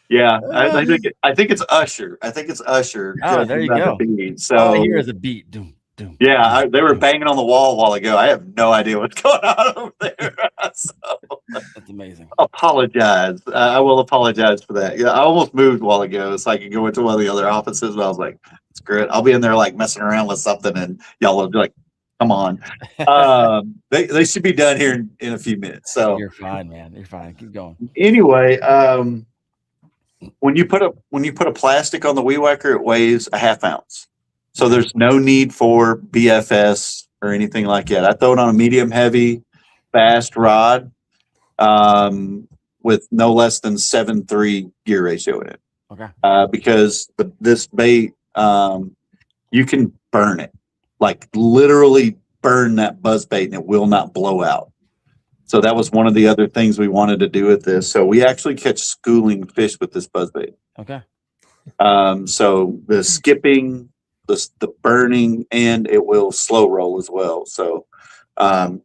yeah, I think it's Usher. I think it's Usher. Oh, there you go. So all I hear is a beat. Doom, doom. yeah, doom, they were doom. banging on the wall a while ago. I have no idea what's going on over there. So That's amazing. apologize. I will apologize for that. Yeah, I almost moved a while ago so I could go into one of the other offices, but I was like, screw it. I'll be in there like messing around with something, and y'all will be like, come on. They should be done here in a few minutes. So You're fine, man. You're fine. Keep going. anyway, when you put a plastic on the weed whacker, it weighs a half ounce. So there's no need for BFS or anything like that. I throw it on a medium heavy, fast rod with no less than 7:3 gear ratio in it. Okay. Because this bait, you can burn it, like literally burn that buzz bait, and it will not blow out. So that was one of the other things we wanted to do with this. So we actually catch schooling fish with this buzz bait. Okay. So the skipping, the burning, and it will slow roll as well. So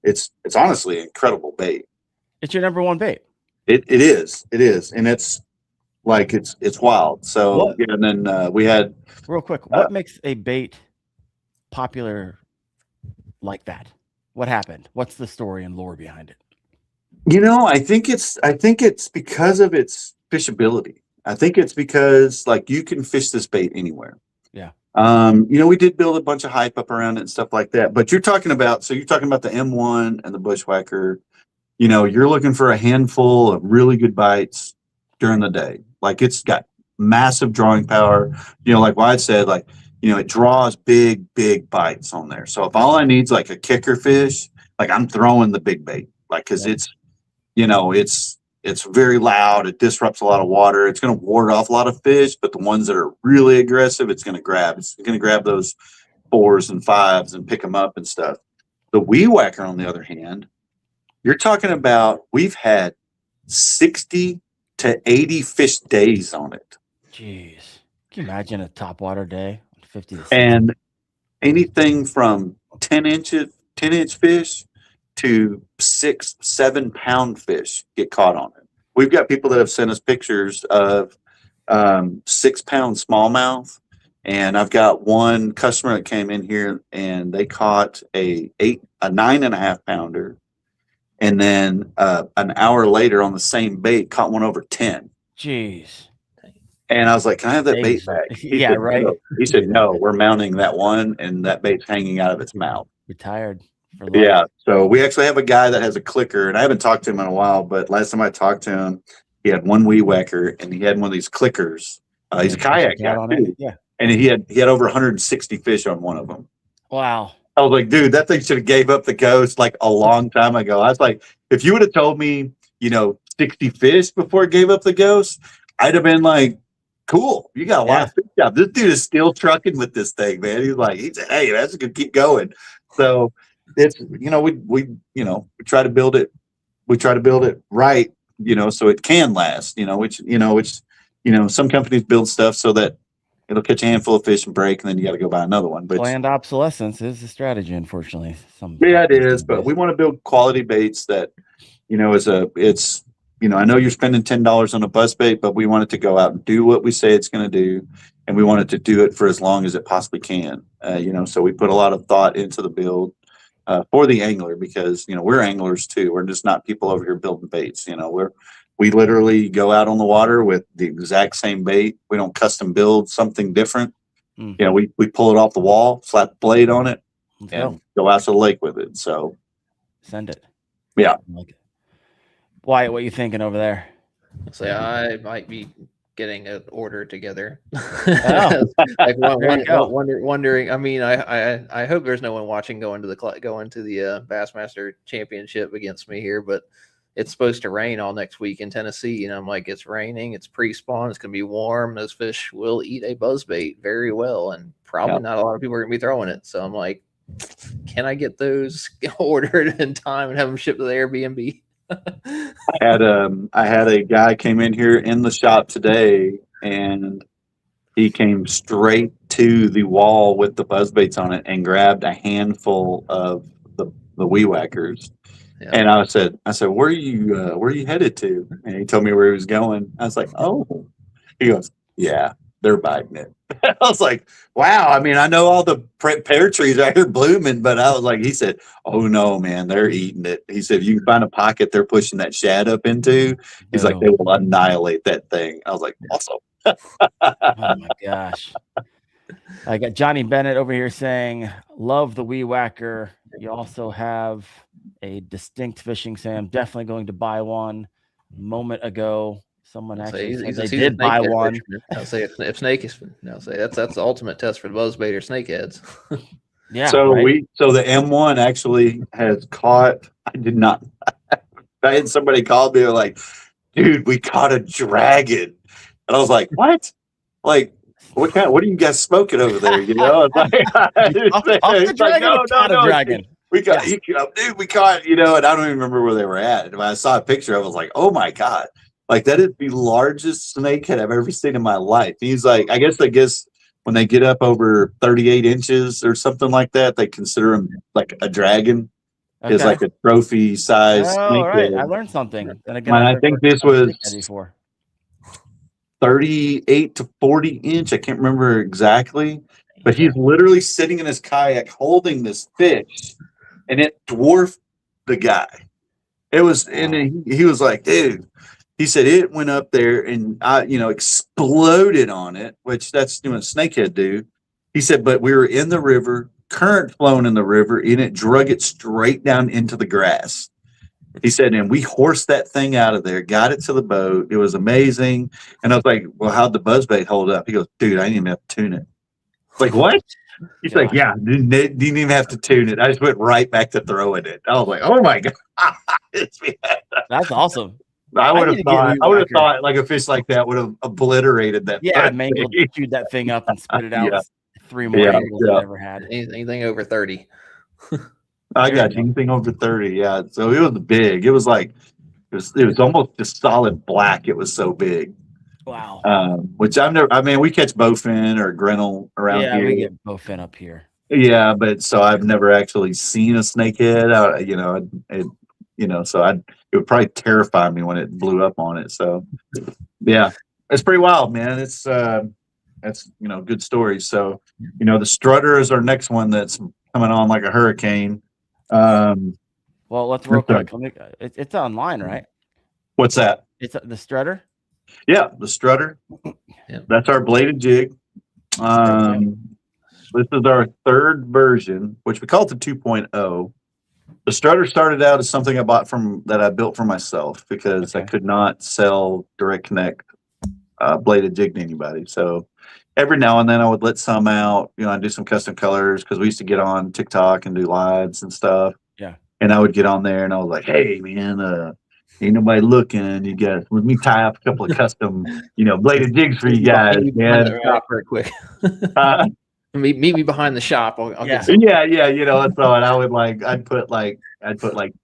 it's honestly an incredible bait. It's your number one bait. It is, and it's like it's wild. So yeah, and then we had real quick. What makes a bait popular like that? What happened? What's the story and lore behind it? I think it's because of its fishability. I think it's because like you can fish this bait anywhere. Yeah. We did build a bunch of hype up around it and stuff like that. But you're talking about the M1 and the Bushwhacker. You're looking for a handful of really good bites during the day. Like it's got massive drawing power. Like Wyatt said, like, it draws big bites on there. So if all I need is like a kicker fish, like I'm throwing the big bait, like, cause it's very loud. It disrupts a lot of water. It's going to ward off a lot of fish, but the ones that are really aggressive, it's going to grab. It's going to grab those 4s and 5s and pick them up and stuff. The weed whacker, on the other hand, you're talking about we've had 60 to 80 fish days on it. Jeez. Can you imagine a topwater day? 50 to 60. And anything from 10-inch fish to 6-7 pound fish get caught on it. We've got people that have sent us pictures of 6 pound smallmouth, and I've got one customer that came in here and they caught a 9.5 pounder, and then an hour later on the same bait caught one over 10. Jeez. And I was like, "Can I have that bait back?" Yeah, said, right. No. He said, "No, we're mounting that one, and that bait's hanging out of its mouth." Retired. Yeah. So we actually have a guy that has a clicker, and I haven't talked to him in a while, but last time I talked to him, he had one weed whacker and he had one of these clickers. He's a kayak guy too. Yeah. And he had over 160 fish on one of them. Wow. I was like, dude, that thing should have gave up the ghost like a long time ago. I was like, if you would have told me, 60 fish before it gave up the ghost, I'd have been like, cool. You got a lot of fish out. This dude is still trucking with this thing, man. He said, hey, that's gonna keep going. So it's, we try to build it. We try to build it right, so it can last, which some companies build stuff so that it'll catch a handful of fish and break, and then you got to go buy another one. But planned obsolescence is the strategy, unfortunately. Yeah, it is. But we want to build quality baits that, I know you're spending $10 on a buzz bait, but we want it to go out and do what we say it's going to do, and we want it to do it for as long as it possibly can. So we put a lot of thought into the build for the angler, because we're anglers too. We're just not people over here building baits. We literally go out on the water with the exact same bait. We don't custom build something different. We pull it off the wall, slap the blade on it, and go out to the lake with it. So send it. Yeah. Wyatt, what are you thinking over there? Say I might be getting an order together. Oh. Like wondering. I mean, I hope there's no one watching going to the Bassmaster Championship against me here, but it's supposed to rain all next week in Tennessee, and I'm like, it's raining, it's pre-spawn, it's gonna be warm. Those fish will eat a buzzbait very well, and probably not a lot of people are gonna be throwing it. So I'm like, can I get those ordered in time and have them shipped to the Airbnb? I had a guy came in here in the shop today, and he came straight to the wall with the buzz baits on it and grabbed a handful of the weed whackers. Yeah. And I said, where are you headed to? And he told me where he was going. I was like, oh. He goes, yeah, they're biting it. I was like, wow. I mean, I know all the pear trees out here blooming, but I was like, he said, oh no, man, they're eating it. He said, if you can find a pocket they're pushing that shad up into, he's like, they will annihilate that thing. I was like, awesome. Oh my gosh. I got Johnny Bennett over here saying, love the Wee Whacker. You also have a distinct fishing Sam. Definitely going to buy one. A moment ago, someone actually said they did buy one. I'll say if snake is, I'll say that's the ultimate test for the buzzbait or snakeheads. Yeah. So right? so the M1 actually has caught. I did not. I had somebody called me. They're like, dude, we caught a dragon, and I was like, what? Like, what are you guys smoking over there? You know, it's like, dragon. We got, dude, we caught, you know, and I don't even remember where they were at. And when I saw a picture, I was like, oh my God, like that is the largest snakehead I've ever seen in my life. He's like, I guess when they get up over 38 inches or something like that, they consider him like a dragon. Okay. Is like a trophy size. Oh, right. I learned something. Then again, I think this was 38 to 40 inch. I can't remember exactly, but he's literally sitting in his kayak holding this fish, and it dwarfed the guy. It was, and he was like, dude, he said it went up there and exploded on it, which that's doing snakehead do. He said, but we were in the river, current flowing in the river, and it drug it straight down into the grass. He said, and we horsed that thing out of there, got it to the boat. It was amazing. And I was like, well, how'd the buzzbait hold up? He goes, dude, I didn't even have to tune it. Like, what? He's like, yeah, didn't even have to tune it. I just went right back to throwing it. I was like, oh my God. That's awesome. I would have thought like a fish like that would have obliterated that. Yeah, mangled, chewed that thing up and spit it out. 3 more angles I never had. Anything over 30. I got anything over 30. Yeah. So it was big. It was like, it was almost just solid black. It was so big. Wow. Which we catch bowfin or grinnell around here. Yeah, we get bowfin up here. Yeah. But so I've never actually seen a snakehead out, so it would probably terrify me when it blew up on it. So yeah, it's pretty wild, man. It's, good stories. So, the strutter is our next one that's coming on like a hurricane. Well, let's real quick. It's online, right? What's that? It's the strutter. Yeah, the strutter. Yeah. That's our bladed jig. This is our third version, which we call it the 2.0. The strutter started out as something I bought that I built for myself because I could not sell direct connect bladed jig to anybody. So every now and then I would let some out, I do some custom colors because we used to get on TikTok and do lives and stuff. Yeah. And I would get on there and I was like, hey man, ain't nobody looking. You guys, let me tie up a couple of custom, bladed jigs for you guys, man. Shop real quick. Meet me behind the shop. I'll get some. Yeah. That's all. And I would I'd put like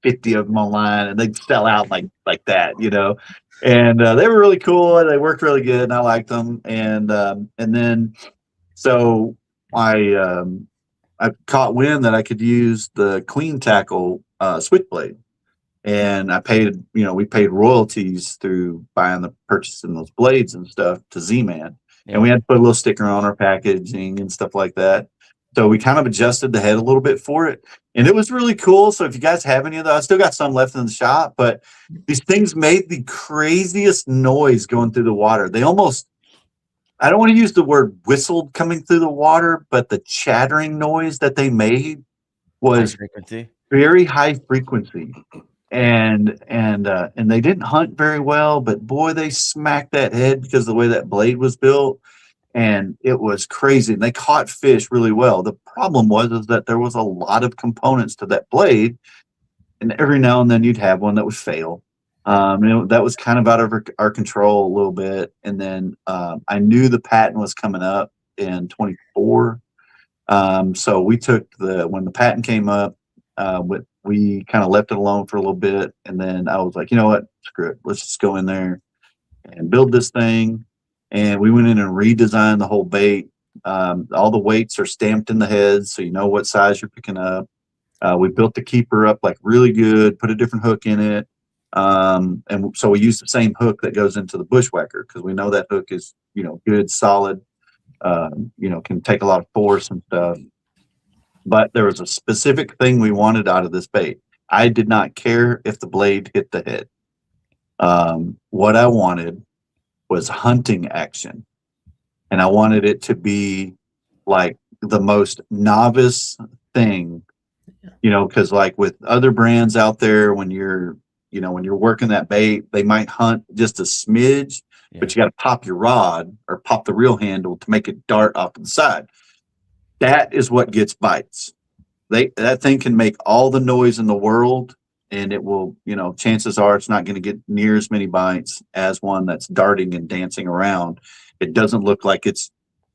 50 of them online, and they'd sell out like that, And they were really cool, and they worked really good, and I liked them. And then so I caught wind that I could use the Queen Tackle switchblade, and I paid, we paid royalties through purchasing those blades and stuff to Z-Man. Yeah. And we had to put a little sticker on our packaging and stuff like that. So we kind of adjusted the head a little bit for it. And it was really cool. So if you guys have any of those, I still got some left in the shop, but these things made the craziest noise going through the water. They almost, I don't want to use the word whistled coming through the water, but the chattering noise that they made was very high frequency. And they didn't hunt very well, but boy, they smacked that head because of the way that blade was built, and it was crazy. And they caught fish really well. The problem is that there was a lot of components to that blade, and every now and then you'd have one that would fail. That was kind of out of our control a little bit. And then I knew the patent was coming up in 24. So we took when the patent came up, We kind of left it alone for a little bit, and then I was like, you know what, screw it, let's just go in there and build this thing. And we went in and redesigned the whole bait. All the weights are stamped in the heads, so you know what size you're picking up. We built the keeper up like really good, put a different hook in it. And so we use the same hook that goes into the bushwhacker, because we know that hook is, good, solid, can take a lot of force and stuff. But there was a specific thing we wanted out of this bait. I did not care if the blade hit the head. What I wanted was hunting action. And I wanted it to be like the most novice thing, because like with other brands out there, when you're working that bait, they might hunt just a smidge, but you got to pop your rod or pop the reel handle to make it dart off to the side. That is what gets bites. That thing can make all the noise in the world, and it will, chances are it's not going to get near as many bites as one that's darting and dancing around. It doesn't look like it's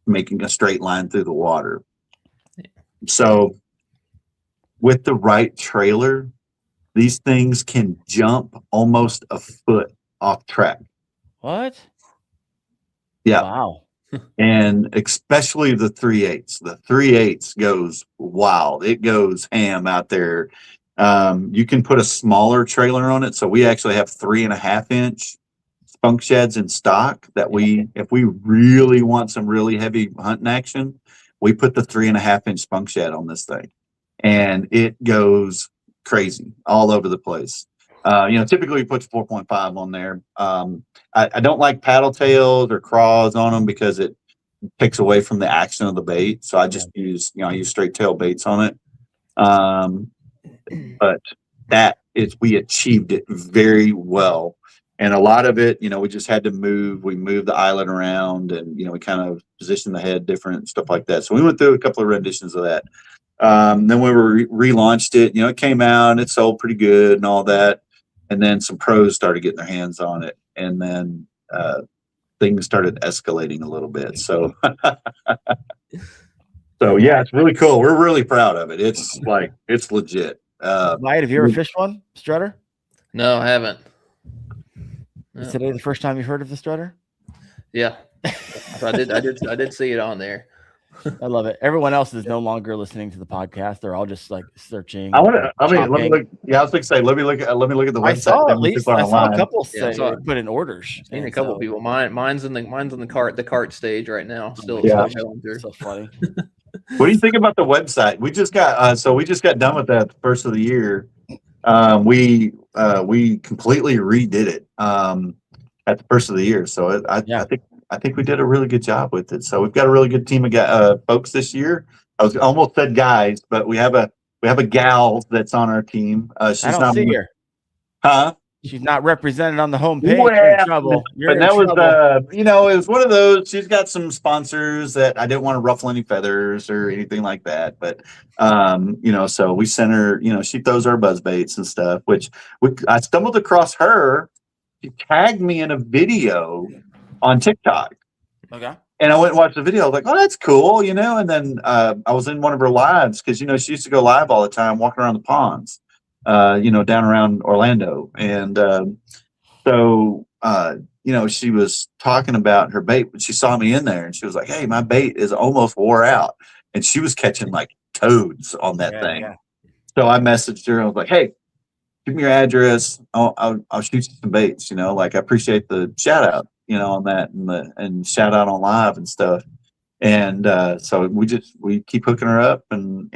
making a straight line through the water. So with the right trailer, these things can jump almost a foot off track. What? Yeah. Wow. And especially the 3/8. The 3/8 goes wild. It goes ham out there. You can put a smaller trailer on it. So we actually have 3.5-inch spunk sheds in stock that if we really want some really heavy hunting action, we put the 3.5-inch spunk shed on this thing, and it goes crazy all over the place. Typically we put 4.5 on there. I don't like paddle tails or craws on them because it takes away from the action of the bait. So I just use straight tail baits on it. But we achieved it very well. And a lot of it, we just had to we moved the eyelet around, and, we kind of positioned the head different, stuff like that. So we went through a couple of renditions of that. Then we relaunched it, it came out and it sold pretty good and all that. And then some pros started getting their hands on it. And then things started escalating a little bit. So, yeah, it's really cool. We're really proud of it. It's legit. Wyatt, have you ever fished one, strutter? No, I haven't. Is today the first time you've heard of the strutter? Yeah. So I did see it on there. I love it. Everyone else is no longer listening to the podcast. They're all just like searching. Let me look. Yeah, I was going to say, let me look at the website. I saw a couple say put in orders. Seen a couple people. Mine's in the cart stage right now. Still going through. So funny. What do you think about the website? We just got done with that the first of the year. We completely redid it at the first of the year. So I think we did a really good job with it. So we've got a really good team of folks this year. I was almost said guys, but we have a gal that's on our team. She's I don't not see her. Huh? She's not represented on the homepage. Well, You're in trouble. It was one of those. She's got some sponsors that I didn't want to ruffle any feathers or anything like that. But so we sent her. She throws our buzz baits and stuff. Which I stumbled across her. She tagged me in a video on TikTok. Okay. And I went and watched the video. I was like, oh, that's cool, And then I was in one of her lives because she used to go live all the time, walking around the ponds. Down around Orlando. And she was talking about her bait, but she saw me in there and she was like, hey, my bait is almost wore out. And she was catching like toads on that thing. Yeah. So I messaged her. I was like, hey, give me your address. I'll shoot you some baits, I appreciate the shout out, on that and shout out on live and stuff. And so we keep hooking her up and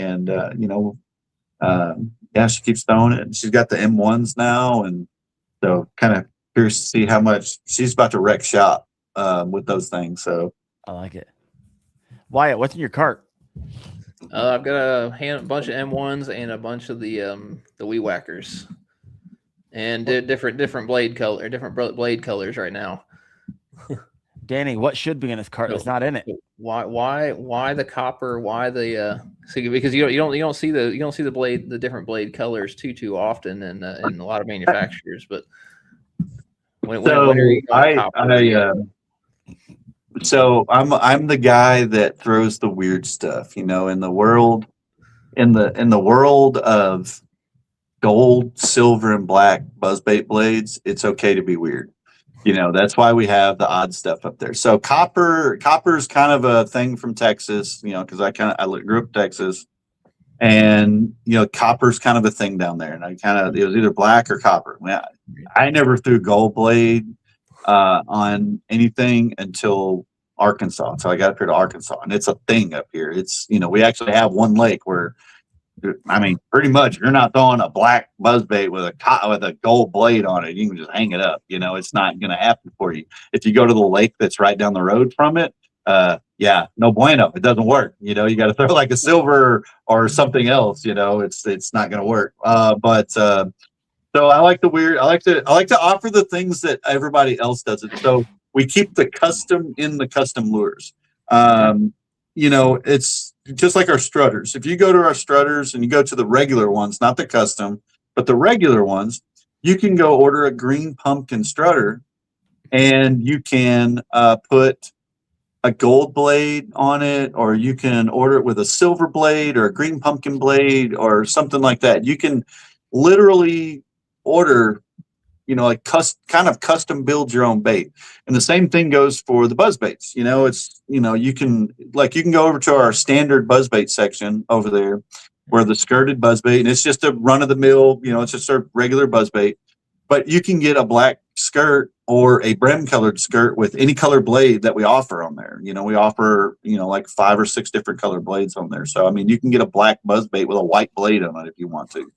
she keeps throwing it. She's got the M1s now, and so kind of curious to see how much she's about to wreck shop with those things. So I like it. Wyatt, what's in your cart? I've got a bunch of M1s and a bunch of the Wee Whackers, and different blade colors right now. Danny, what should be in his cart that's not in it? Why the copper? Why the because you don't see the different blade colors too often in a lot of manufacturers. But so I'm the guy that throws the weird stuff, in the world. in the world of gold, silver, and black buzzbait blades, it's okay to be weird. That's why we have the odd stuff up there. So copper's kind of a thing from Texas, because I grew up in Texas, and copper's kind of a thing down there. And it was either black or copper. I never threw gold blade on anything until Arkansas. So I got up here to Arkansas, and it's a thing up here. It's we actually have one lake where, I mean, pretty much, if you're not throwing a black buzzbait with a gold blade on it, you can just hang it up. It's not going to happen for you. If you go to the lake that's right down the road from it, no bueno. It doesn't work. You got to throw like a silver or something else. It's not going to work. So I like the weird. I like to offer the things that everybody else doesn't. So we keep the custom in the custom lures. It's just like our strutters. If you go to our strutters and you go to the regular ones, not the custom, but the regular ones, you can go order a green pumpkin strutter, and you can put a gold blade on it, or you can order it with a silver blade or a green pumpkin blade or something like that. You can literally order, kind of custom build your own bait. And the same thing goes for the buzz baits. You can go over to our standard buzz bait section over there, where the skirted buzz bait, and it's just a run of the mill, it's just a regular buzz bait, but you can get a black skirt or a brim colored skirt with any color blade that we offer on there. We offer, like 5 or 6 different color blades on there. So, I mean, you can get a black buzz bait with a white blade on it if you want to.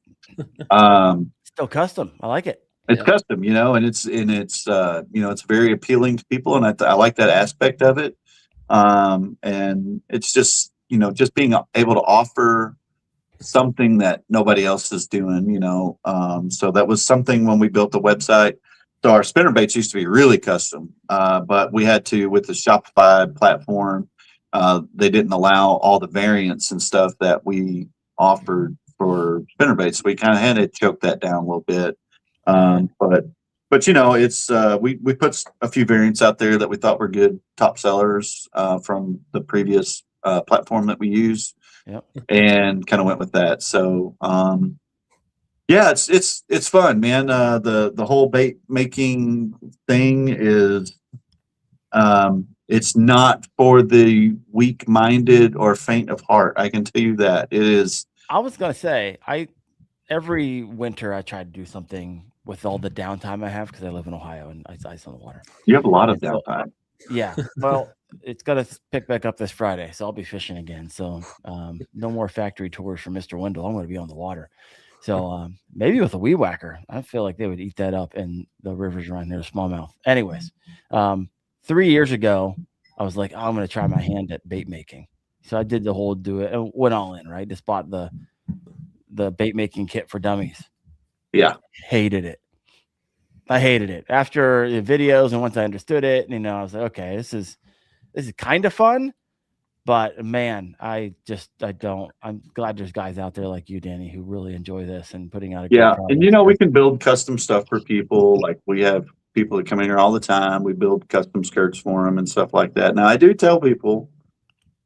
Still custom. I like it. It's custom, and it's very appealing to people, and I like that aspect of it. And it's just, just being able to offer something that nobody else is doing, so that was something when we built the website. So our spinner baits used to be really custom, but we had to, with the Shopify platform, they didn't allow all the variants and stuff that we offered for spinner baits. So we kind of had to choke that down a little bit. But it's we put a few variants out there that we thought were good top sellers from the previous platform that we used, and kind of went with that. So it's fun, man. The whole bait making thing is it's not for the weak-minded or faint of heart. I can tell you that it is. I was gonna say every winter I try to do something with all the downtime I have, because I live in Ohio and it's ice on the water. You have a lot of downtime. Yeah. Well, it's going to pick back up this Friday, so I'll be fishing again. So no more factory tours for Mr. Wendell. I'm going to be on the water. So maybe with a weed whacker, I feel like they would eat that up in the rivers around here, smallmouth. Anyways, 3 years ago, I was like, I'm going to try my hand at bait making. So I did the whole and went all in, right? Just bought the bait making kit for dummies. Yeah. Hated it. I hated it. After the videos and once I understood it, I was like, okay, this is kind of fun, but man, I'm glad there's guys out there like you, Danny, who really enjoy this and putting out a good product. And we can build custom stuff for people. Like, we have people that come in here all the time. We build custom skirts for them and stuff like that. Now, I do tell people,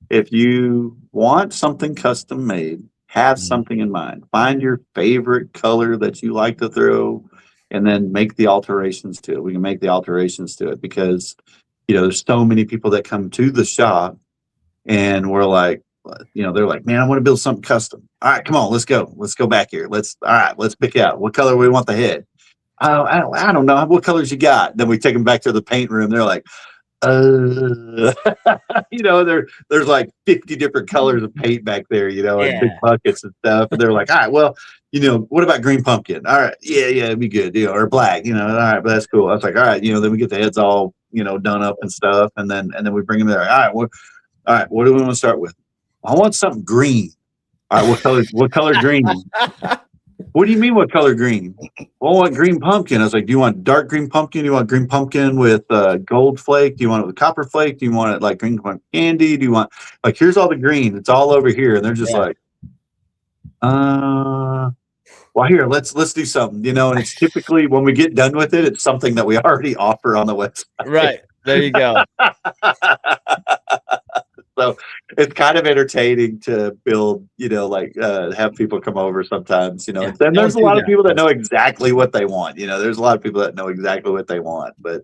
if you want something custom made, have something in mind. Find your favorite color that you like to throw, and then make the alterations to it. We can make the alterations to it, because there's so many people that come to the shop, and we're like, they're like, man, I want to build something custom. All right, come on, let's go back here. Let's pick out what color we want the head. I don't know what colors you got. Then we take them back to the paint room. They're like, there's like 50 different colors of paint back there, and big buckets and stuff. And they're like, all right, well, what about green pumpkin? All right, yeah, it'd be good, or black, all right, but that's cool. I was like, all right, then we get the heads all, done up and stuff, and then we bring them there. All right, what do we want to start with? I want something green. All right, what color green? What do you mean, what color green? Well, I want green pumpkin. I was like, do you want dark green pumpkin? Do you want green pumpkin with gold flake? Do you want it with copper flake? Do you want it like green pumpkin candy? Do you want, like, here's all the green. It's all over here. And they're just like, well, here, let's do something, and it's typically, when we get done with it, it's something that we already offer on the website. Right. There you go. So it's kind of entertaining to build, like have people come over sometimes, and then there's a lot of people that know exactly what they want. There's a lot of people that know exactly what they want, but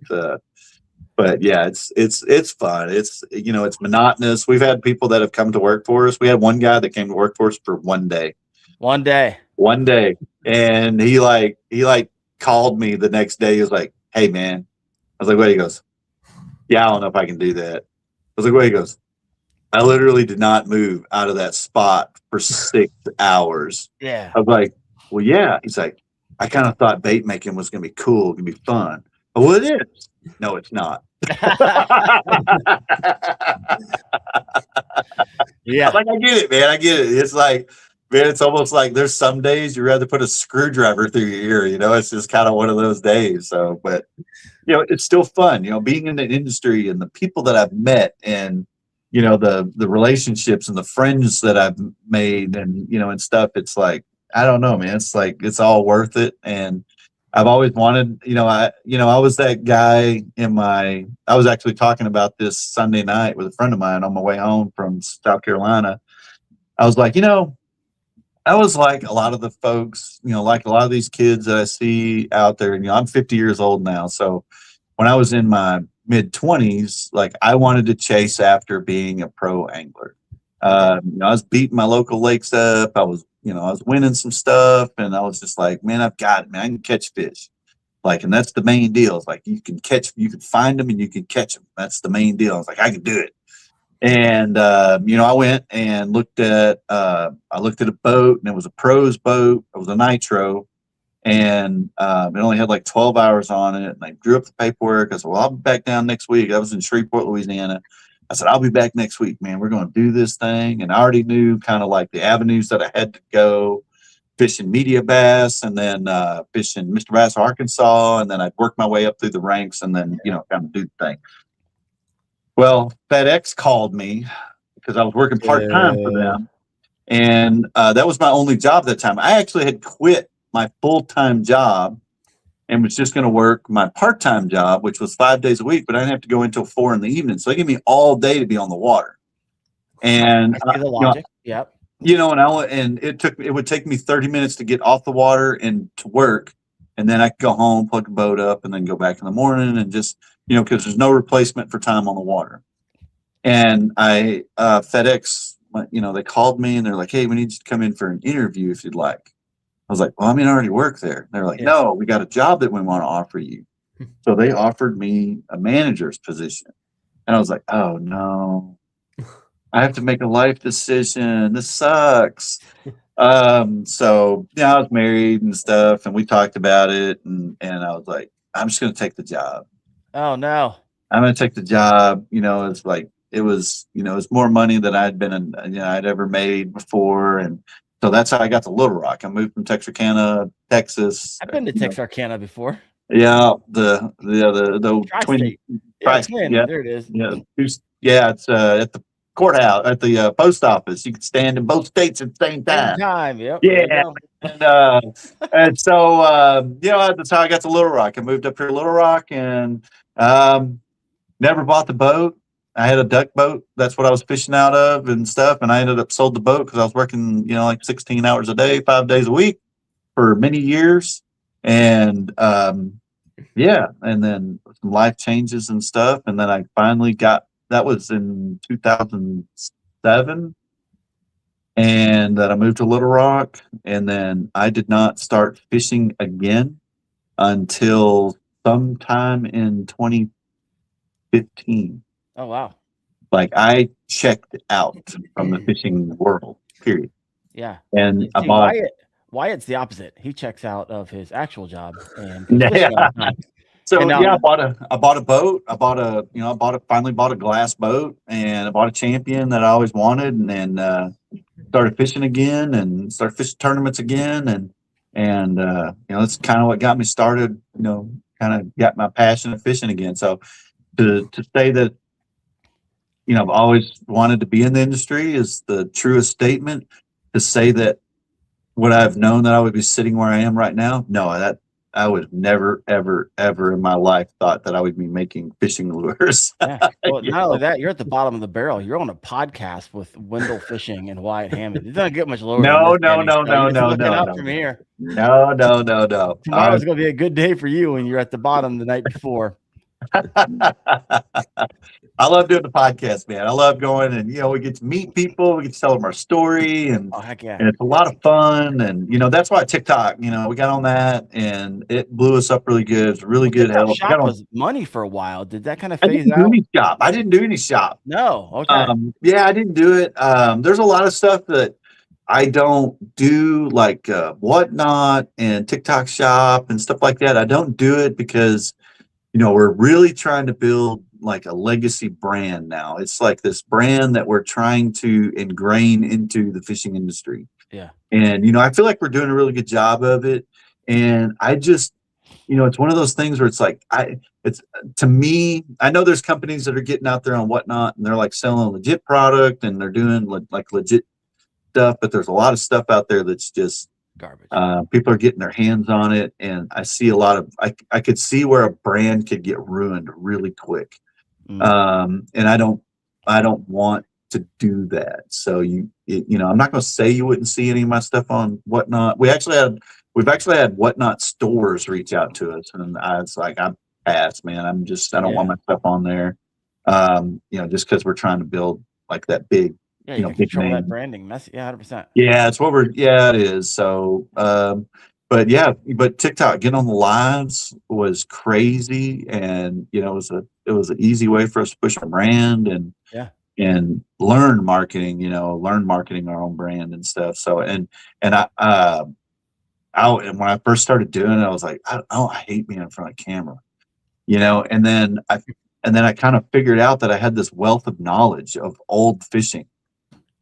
yeah, it's fun. It's monotonous. We've had people that have come to work for us. We had one guy that came to work for us for one day. One day. And he called me the next day. He was like, "Hey man." I was like, "What?" He goes, "Yeah, I don't know if I can do that." I was like, "What?" He goes, "I literally did not move out of that spot for 6 hours." Yeah. I was like, "Well, yeah." He's like, "I kind of thought bait making was going to be cool, going to be fun." Well, it is. No, it's not. Yeah. Like, I get it, man. I get it. It's like, man, it's almost like there's some days you'd rather put a screwdriver through your ear. It's just kind of one of those days. So, but it's still fun. Being in the industry and the people that I've met, and the relationships and the friends that I've made, and and stuff. It's like, I don't know, man. It's like it's all worth it. And I've always wanted, I was that guy I was actually talking about this Sunday night with a friend of mine on my way home from South Carolina. I was like, I was like a lot of the folks, like a lot of these kids that I see out there, and I'm 50 years old now. So when I was in my mid-20s, like I wanted to chase after being a pro angler. I was beating my local lakes up. I was winning some stuff, and I was just like, man, I've got it, man. I can catch fish. Like, and that's the main deal. It's like you can find them and you can catch them. That's the main deal. I was like, I can do it. And I went and looked at a boat, and it was a pro's boat. It was a nitro, and it only had like 12 hours on it. And I drew up the paperwork. I said, well, I'll be back down next week. I was in Shreveport, Louisiana. I said, I'll be back next week, man. We're going to do this thing. And I already knew kind of like the avenues that I had to go, fishing media bass, and then fishing Mr. Bass, Arkansas. And then I'd work my way up through the ranks, and then, kind of do the thing. Well, FedEx called me because I was working part-time for them. And that was my only job that time. I actually had quit my full-time job and was just going to work my part-time job, which was 5 days a week, but I didn't have to go until 4 in the evening. So they gave me all day to be on the water. And I see the logic. Yep. And it would take me 30 minutes to get off the water and to work. And then I could go home, plug the boat up, and then go back in the morning, and just, because there's no replacement for time on the water. And FedEx, they called me and they're like, hey, we need you to come in for an interview if you'd like. I was like, well, I already work there. They're like, no, we got a job that we want to offer you. So they offered me a manager's position. And I was like, oh no, I have to make a life decision. This sucks. So I was married and stuff, and we talked about it, and I was like, I'm just going to take the job. Oh no. I'm going to take the job. It's like, it was more money than I'd ever made before. And so that's how I got to Little Rock. I moved from Texarkana, Texas. I've been to Texarkana before. Yeah, the twin. Yeah, there it is. Yeah, it's at the courthouse, at the post office. You can stand in both states at the same time. Yep. Yeah, and so that's how I got to Little Rock. I moved up here to Little Rock, and never bought the boat. I had a duck boat. That's what I was fishing out of and stuff. And I ended up sold the boat because I was working, like 16 hours a day, 5 days a week for many years. And and then some life changes and stuff. And then I finally that was in 2007. And then I moved to Little Rock. And then I did not start fishing again until sometime in 2015. Oh, wow. Like, I checked out from the fishing world, period. Yeah. And I bought Wyatt's the opposite. He checks out of his actual job and So I bought a boat. Finally bought a glass boat, and I bought a Champion that I always wanted, and then started fishing again and started fishing tournaments again, and that's kind of what got me started, kind of got my passion of fishing again. So to say that I've always wanted to be in the industry is the truest statement. To say that would I have known that I would be sitting where I am right now? No, I would never, ever, ever in my life thought that I would be making fishing lures. Yeah. Well, not only that, you're at the bottom of the barrel. You're on a podcast with Wendell Fishing and Wyatt Hammond. It doesn't get much lower than No, this, no, Danny. no, So no, you're just no, looking no, up no, from here. no, no, no, no. Tomorrow's going to be a good day for you when you're at the bottom the night before. I love doing the podcast, man. I love going and, we get to meet people. We get to tell them our story and, Oh, heck yeah. and it's a lot of fun. And, that's why TikTok, we got on that and it blew us up really good. It's really good TikTok help. Shop was money for a while. Did that kind of I phase didn't do out? any shop. I didn't do any shop. No. Okay. Yeah, I didn't do it. There's a lot of stuff that I don't do, like Whatnot and TikTok Shop and stuff like that. I don't do it because, we're really trying to build like a legacy brand now. It's like this brand that we're trying to ingrain into the fishing industry. Yeah. And, I feel like we're doing a really good job of it. And I just, it's one of those things where it's like, it's to me, I know there's companies that are getting out there on Whatnot and they're like selling a legit product and they're doing like legit stuff, but there's a lot of stuff out there that's just garbage. People are getting their hands on it, and I see a lot of I could see where a brand could get ruined really quick. And I don't want to do that. So I'm not going to say you wouldn't see any of my stuff on Whatnot. We've actually had Whatnot stores reach out to us, and I was like, I'm past, man. I don't want my stuff on there. Just because we're trying to build like that big. Yeah, you can control that branding mess. Yeah, 100%. Yeah, it's what it is. So, but TikTok, getting on the lives was crazy, and it was an easy way for us to push our brand and learn marketing. Learn marketing our own brand and stuff. So, and when I first started doing it, I was like, I hate being in front of camera, and then I kind of figured out that I had this wealth of knowledge of old fishing.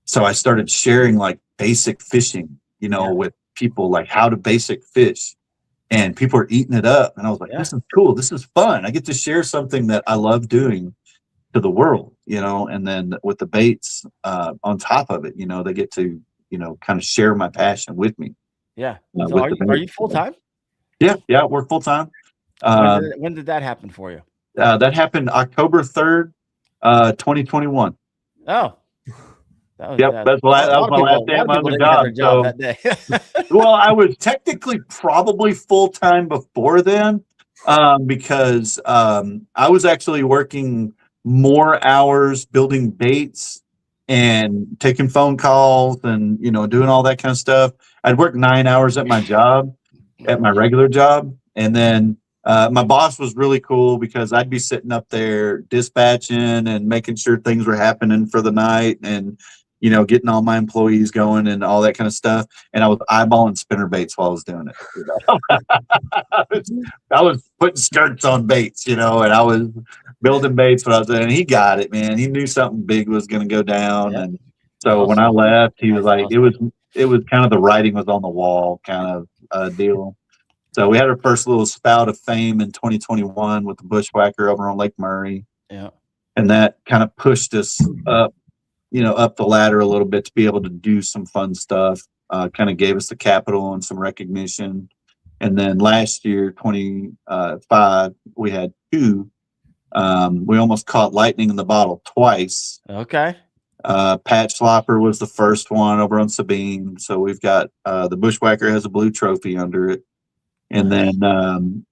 So I started sharing like basic fishing, with people, like how to basic fish, and people are eating it up. And I was like, this is cool. This is fun. I get to share something that I love doing to the world, and then with the baits on top of it, they get to, kind of share my passion with me. Yeah. So are you full-time? Yeah. We're full-time. When did that happen for you? That happened October 3rd, 2021. Oh. That was my last day on the job. That day. Well, I was technically probably full-time before then, because I was actually working more hours building baits and taking phone calls and, doing all that kind of stuff. I'd work 9 hours at my job, at my regular job. And then my boss was really cool because I'd be sitting up there dispatching and making sure things were happening for the night and, getting all my employees going and all that kind of stuff. And I was eyeballing spinner baits while I was doing it. I was putting skirts on baits, and I was building baits when I was doing it. And he got it, man. He knew something big was going to go down. Yep. And so when I left, he was like, it was kind of the writing was on the wall kind of deal. So we had our first little spout of fame in 2021 with the bushwhacker over on Lake Murray. Yeah. And that kind of pushed us up, up the ladder a little bit to be able to do some fun stuff. Kind of gave us the capital and some recognition. And then last year, 25, we had two. We almost caught lightning in the bottle twice. Okay. Patch Slopper was the first one over on Sabine. So we've got the bushwhacker has a blue trophy under it. And then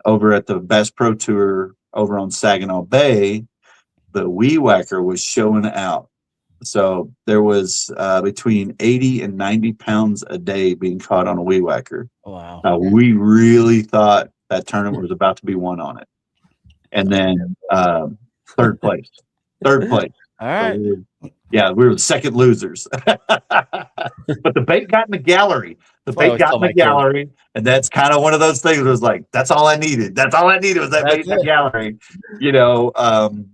over at the Bass Pro Tour over on Saginaw Bay, the Wee Whacker was showing out. So there was between 80 and 90 pounds a day being caught on a Wee Whacker. Wow. We really thought that tournament was about to be won on it. And then third place. All right. So we were the second losers. But the bait got in the gallery. The bait got in the gallery. And that's kind of one of those things where it's like, that's all I needed. That's all I needed was that bait in the gallery.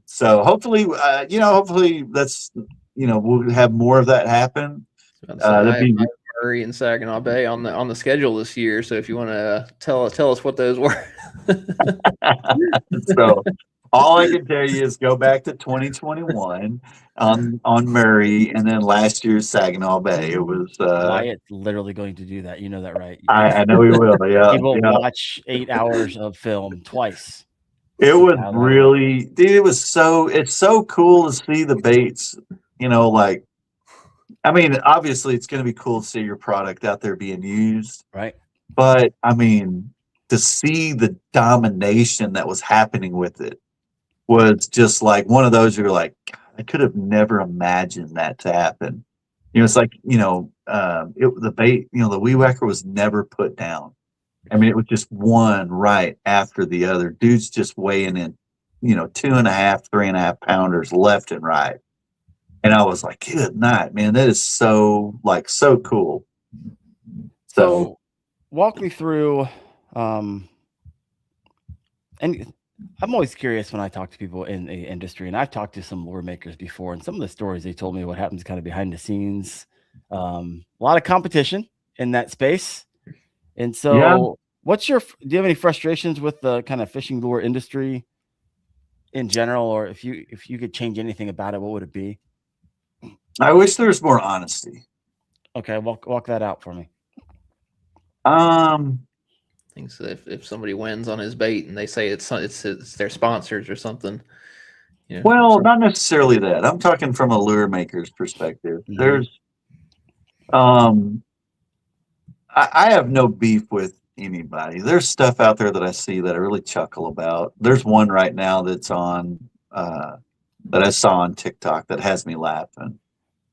So hopefully, hopefully that's, we'll have more of that happen. Murray and Saginaw Bay on the schedule this year. So if you want to tell us what those were. So All I can tell you is go back to 2021 on Murray, and then last year's Saginaw Bay. It was. Wyatt's literally going to do that. You know that, right? I know he will. Yeah, He will yeah. watch 8 hours of film twice. It was really, dude. It's so cool to see the baits. Like, I mean, obviously, it's going to be cool to see your product out there being used, right? But I mean, to see the domination that was happening with it was just like one of those you're like, God, I could have never imagined that to happen. It's like, the bait, the weed whacker was never put down. I mean, it was just one right after the other. Dudes just weighing in, 2.5, 3.5 pounders left and right. And I was like, good night, man. That is so cool. So walk me through, and I'm always curious when I talk to people in the industry, and I've talked to some lure makers before, and some of the stories they told me what happens kind of behind the scenes. A lot of competition in that space. And so do you have any frustrations with the kind of fishing lure industry in general, or if you could change anything about it, what would it be? I wish there was more honesty. Okay, walk that out for me. Thinks if somebody wins on his bait and they say it's their sponsors or something. Well, not necessarily that. I'm talking from a lure maker's perspective. Mm-hmm. There's, I have no beef with anybody. There's stuff out there that I see that I really chuckle about. There's one right now that's on that I saw on TikTok that has me laughing.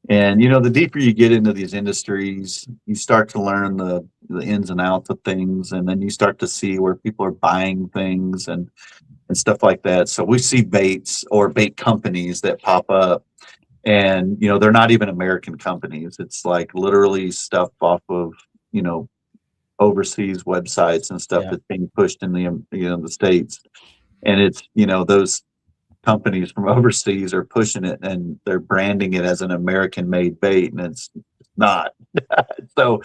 And the deeper you get into these industries, you start to learn the ins and outs of things, and then you start to see where people are buying things and stuff like that. So we see baits or bait companies that pop up, and they're not even American companies. It's like literally stuff off of overseas websites and stuff that's being pushed in the States, and it's those companies from overseas are pushing it and they're branding it as an American made bait, and it's not. So,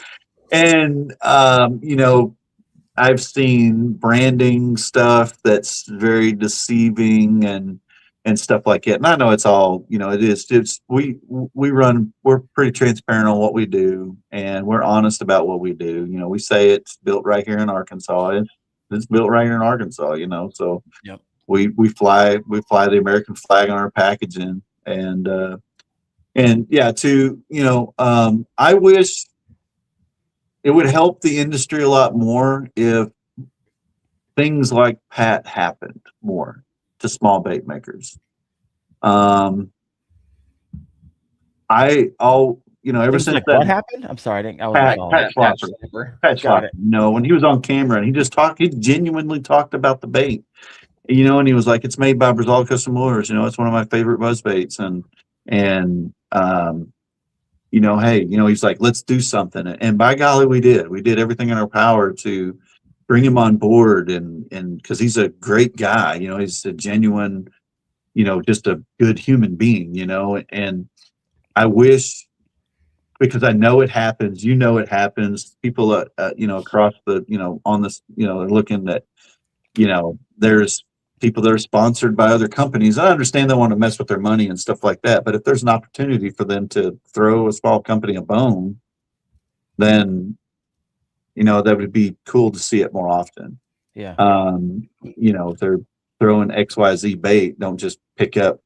and I've seen branding stuff that's very deceiving and stuff like that. And I know it's all, we're pretty transparent on what we do, and we're honest about what we do. We say it's built right here in Arkansas. It's built right here in Arkansas, so yep. We fly the American flag on our packaging, and I wish it would help the industry a lot more if things like Pat happened more to small bait makers. Ever since like what happened? I'm sorry, I was Pat Slopper. When he was on camera and he genuinely talked about the bait. And he was like, it's made by Brazallo Custom Lures. It's one of my favorite buzz baits. Hey, he's like, let's do something. And by golly, we did. We did everything in our power to bring him on board. And because he's a great guy, he's a genuine, just a good human being, and I wish, because I know it happens, it happens. People, across the, on this, are looking at, there's people that are sponsored by other companies. I understand they want to mess with their money and stuff like that, but if there's an opportunity for them to throw a small company a bone, then that would be cool to see it more often. Yeah. If they're throwing XYZ bait, don't just pick up,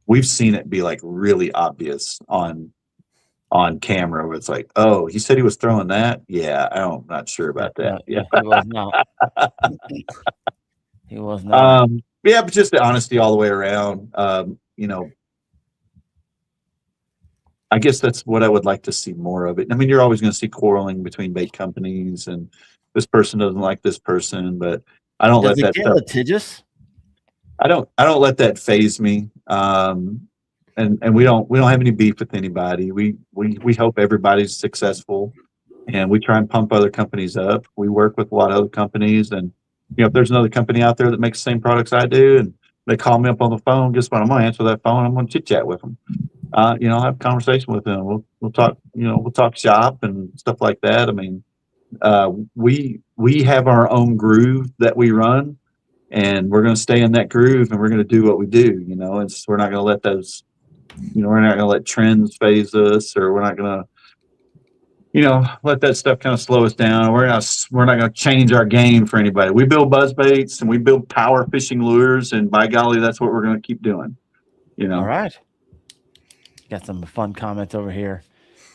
we've seen it be like really obvious on camera where it's like, oh, he said he was throwing that. Yeah, I'm not sure about that. Yeah, he was not. He was not. But just the honesty all the way around. I guess that's what I would like to see more of it. I mean, you're always going to see quarreling between bait companies, and this person doesn't like this person, but I don't let that get litigious? I don't let that faze me. And we don't have any beef with anybody. We hope everybody's successful, and we try and pump other companies up. We work with a lot of other companies, and if there's another company out there that makes the same products I do, and they call me up on the phone, guess what? I'm going to answer that phone. I'm going to chit chat with them. I'll have a conversation with them. We'll talk. We'll talk shop and stuff like that. I mean, we have our own groove that we run, and we're going to stay in that groove, and we're going to do what we do. You know, we're not going to let those, you know, we're not going to let trends phase us, or we're not going to, you know, let that stuff kind of slow us down. We're not going to change our game for anybody. We build buzz baits and we build power fishing lures, and by golly, that's what we're going to keep doing. You know. All right. Got some fun comments over here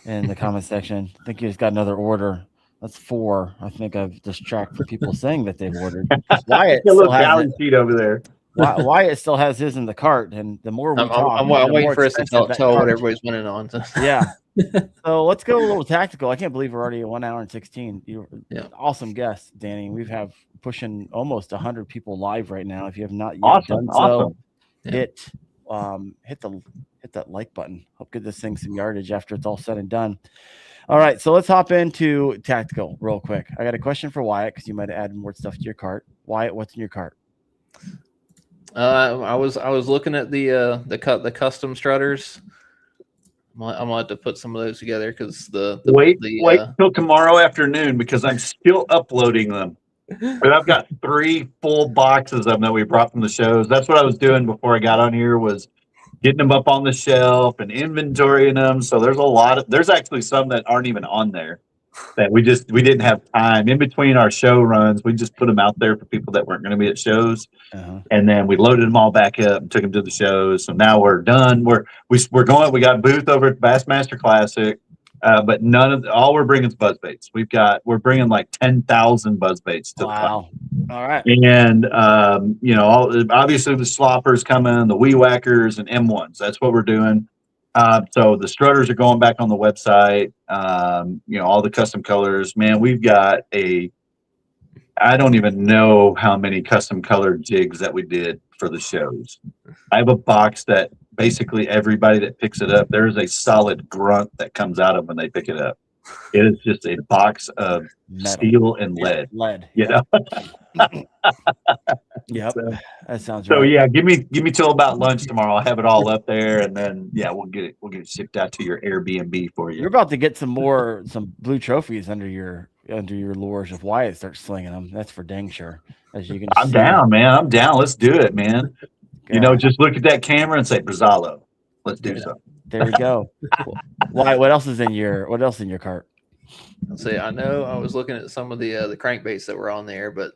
in the comment section. I think you just got another order. That's 4. I think I've just tracked for people saying that they've ordered. Wyatt still has it. Sheet over there. Wyatt still has his in the cart, and the more we talk, I'm waiting for us to tell what everybody's winning on. Yeah. So let's go a little tactical. I can't believe we're already at 1 hour and 16. You're awesome guest, Danny. We have pushing almost 100 people live right now. If you have not yet done so, hit that like button. Help get this thing some yardage after it's all said and done. All right, so let's hop into tactical real quick. I got a question for Wyatt because you might have added more stuff to your cart. Wyatt, what's in your cart? I was looking at the custom strutters. I'm gonna have to put some of those together because wait till tomorrow afternoon because I'm still uploading them. But I've got 3 full boxes of them that we brought from the shows. That's what I was doing before I got on here, was getting them up on the shelf and inventorying them. So there's actually some that aren't even on there that we didn't have time in between our show runs. We just put them out there for people that weren't going to be at shows. And then we loaded them all back up and took them to the shows. So now we're done. We're going. We got a booth over at Bassmaster Classic, but all we're bringing is buzz baits. We're bringing like 10,000 buzz baits to the All right. And you know, obviously the sloppers coming, the weed whackers and M1s. That's what we're doing. So the strutters are going back on the website. You know, all the custom colors. Man, we've got I don't even know how many custom colored jigs that we did for the shows. I have a box that basically everybody that picks it up, there's a solid grunt that comes out of when they pick it up. It is just a box of steel and lead. You know? Yep. That sounds so right. Yeah, give me till about lunch tomorrow. I'll have it all up there, and then we'll get it shipped out to your Airbnb for you. You're about to get some blue trophies under your lures if Wyatt starts slinging them. That's for dang sure. As you can I'm down, man. I'm down. Let's do it, man. You know, just look at that camera and say Brazalo. Let's do something. There you go. Wyatt, what else is in your cart? Let's see. I know I was looking at some of the crankbaits that were on there, but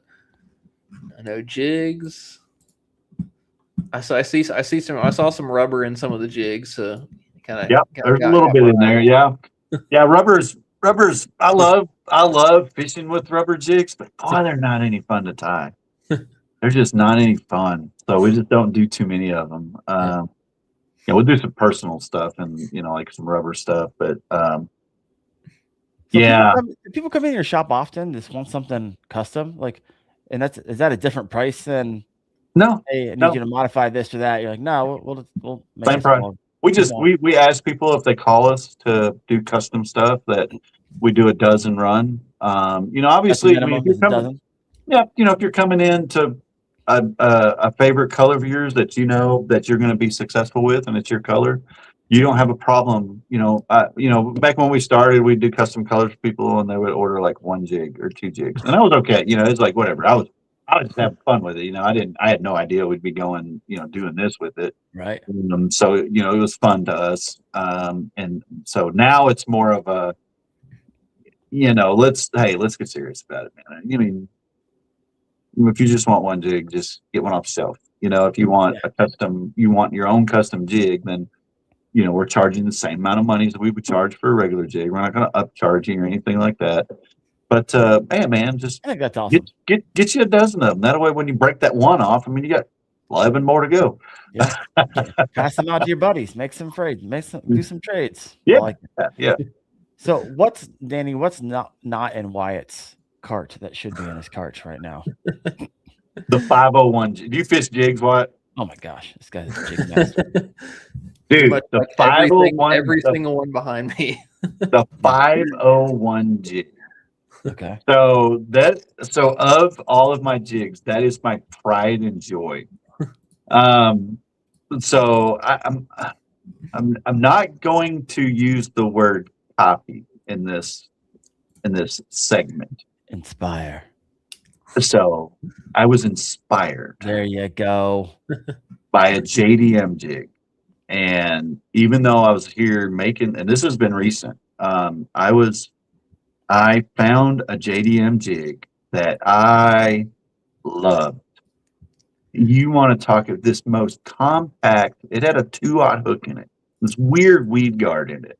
I know jigs. I saw some rubber in some of the jigs. So kind of. There's a little bit in there. Yeah. Rubbers. I love fishing with rubber jigs, but boy, they're not any fun to tie. They're just not any fun. So we just don't do too many of them. We'll do some personal stuff and like some rubber stuff, but People come in your shop often. Just want something custom, like, and is that a different price than? No, hey, I need you to modify this or that. You're like, no, we'll make same price. We ask people if they call us to do custom stuff that we do a dozen run. Obviously, if you're coming, if you're coming in to a favorite color of yours that that you're going to be successful with, and it's your color, you don't have a problem. Back when we started, we did custom colors for people, and they would order like 1 jig or 2 jigs, and that was okay. It's like whatever. I was just having fun with it. I had no idea we'd be going, doing this with it. Right. So it was fun to us. And so now it's more of a, let's get serious about it, man. I mean, if you just want 1 jig, just get one off the shelf. If you want you want your own custom jig, then we're charging the same amount of money as we would charge for a regular jig. We're not going to upcharge you or anything like that. But hey, man, just I think that's awesome. Get you a dozen of them. That way, when you break that one off, I mean, you got 11 more to go. Yeah. Pass them out to your buddies. Make some trades. Do some trades. Yeah. Like yeah. So what's not in Wyatt's cart that should be in his carts right now? The 501. Do you fish jigs, Wyatt? Oh my gosh, this guy's a jig master. Dude, the 501. Every single one behind me. The 501 jig. Okay. So of all of my jigs, that is my pride and joy. So I'm not going to use the word copy in this segment. Inspire. So I was inspired There you go. by a JDM jig. And even though I was here making, and this has been recent, I found a JDM jig that I loved. You want to talk of this most compact, it had a 2/0 hook in it, this weird weed guard in it.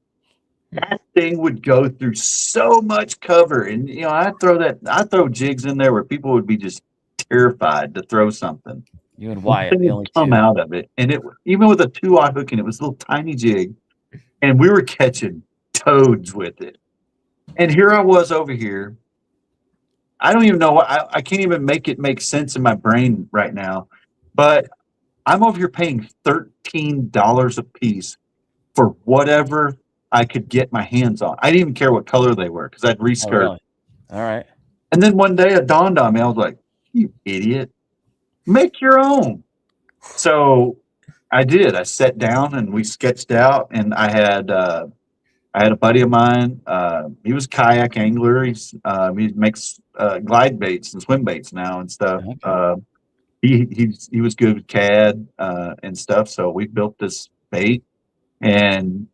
That thing would go through so much cover. And I throw jigs in there where people would be just terrified to throw something. You and Wyatt, Thing the would only come two. out of it. And it, even with a 2/0 hook in it, was a little tiny jig. And we were catching toads with it. And here I was over here. I don't even know. I can't even make it make sense in my brain right now. But I'm over here paying $13 a piece for whatever I could get my hands on. I didn't even care what color they were because I'd Oh, reskirt. really? All right. And then one day it dawned on me. I was like, "You idiot! Make your own." So I did. I sat down and we sketched out. And I had a buddy of mine. He was a kayak angler. He makes glide baits and swim baits now and stuff. Okay. He was good with CAD and stuff. So we built this bait, and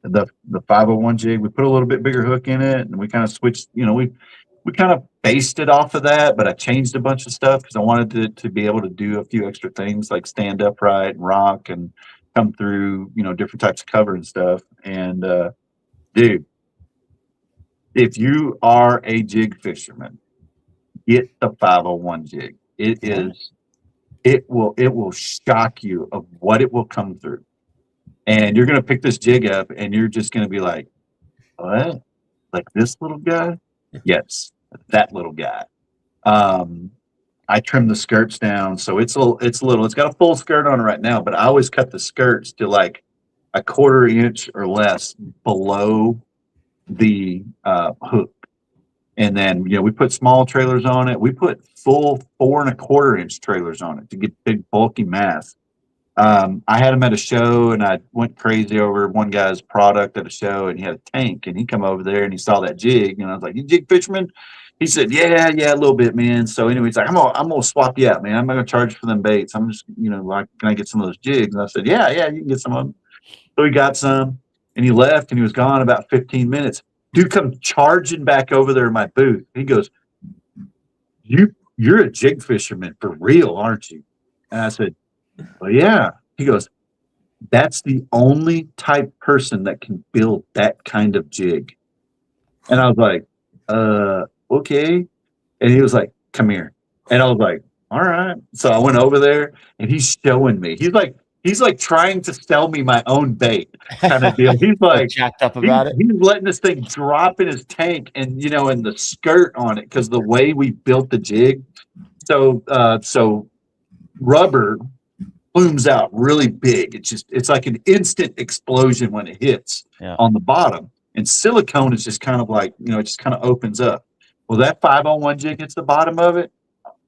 the 501 jig. We put a little bit bigger hook in it, and we kind of switched. We kind of based it off of that, but I changed a bunch of stuff because I wanted to be able to do a few extra things like stand upright and rock and come through, different types of cover and stuff. And dude, if you are a jig fisherman, get the 501 jig. It will shock you of what it will come through. And you're gonna pick this jig up and you're just gonna be like, what? Like this little guy? Yes, that little guy. I trimmed the skirts down, so it's got a full skirt on it right now, but I always cut the skirts to like a 1/4 inch or less below the hook. And then we put small trailers on it. We put full 4 1/4 inch trailers on it to get big bulky mass. I had him at a show and I went crazy over one guy's product at a show, and he had a tank, and he come over there and he saw that jig, and I was like, "You jig fisherman?" He said, yeah, a little bit, man. So anyway, he's like, I'm gonna swap you out, man. I'm not gonna charge for them baits. I'm just, like, can I get some of those jigs? And I said, yeah, you can get some of them. So he got some, and he left, and he was gone about 15 minutes. Dude comes charging back over there in my booth. He goes, you're a jig fisherman for real, aren't you? And I said, well, yeah. He goes, that's the only type person that can build that kind of jig. And I was like, okay. And he was like, come here. And I was like, all right. So I went over there and he's showing me. He's like trying to sell me my own bait kind of deal. He's like jacked up about it. He's letting this thing drop in his tank and and the skirt on it, because the way we built the jig. So rubber plumes out really big. It's like an instant explosion when it hits on the bottom. And silicone is just kind of like, it just kind of opens up. Well, that 501 jig hits the bottom of it,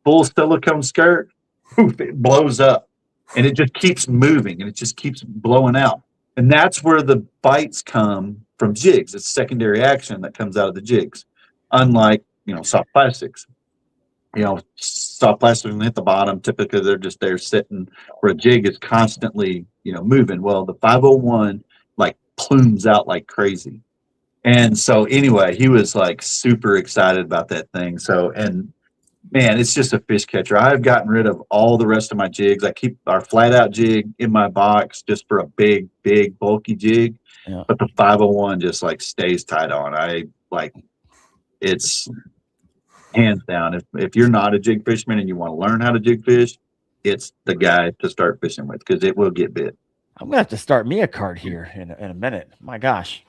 full silicone skirt, poof, it blows up. And it just keeps moving, and it just keeps blowing out. And that's where the bites come from jigs. It's secondary action that comes out of the jigs. Unlike, soft plastics. Soft plastics hit the bottom. Typically, they're just there sitting, where a jig is constantly, moving. Well, the 501 like plumes out like crazy. And so anyway, he was like super excited about that thing. So, and man, it's just a fish catcher. I've gotten rid of all the rest of my jigs. I keep our flat out jig in my box just for a big, bulky jig. Yeah. But the 501 just like stays tied on. It's hands down. If you're not a jig fisherman and you want to learn how to jig fish, it's the guy to start fishing with, because it will get bit. I'm gonna have to start me a cart here in a minute. My gosh.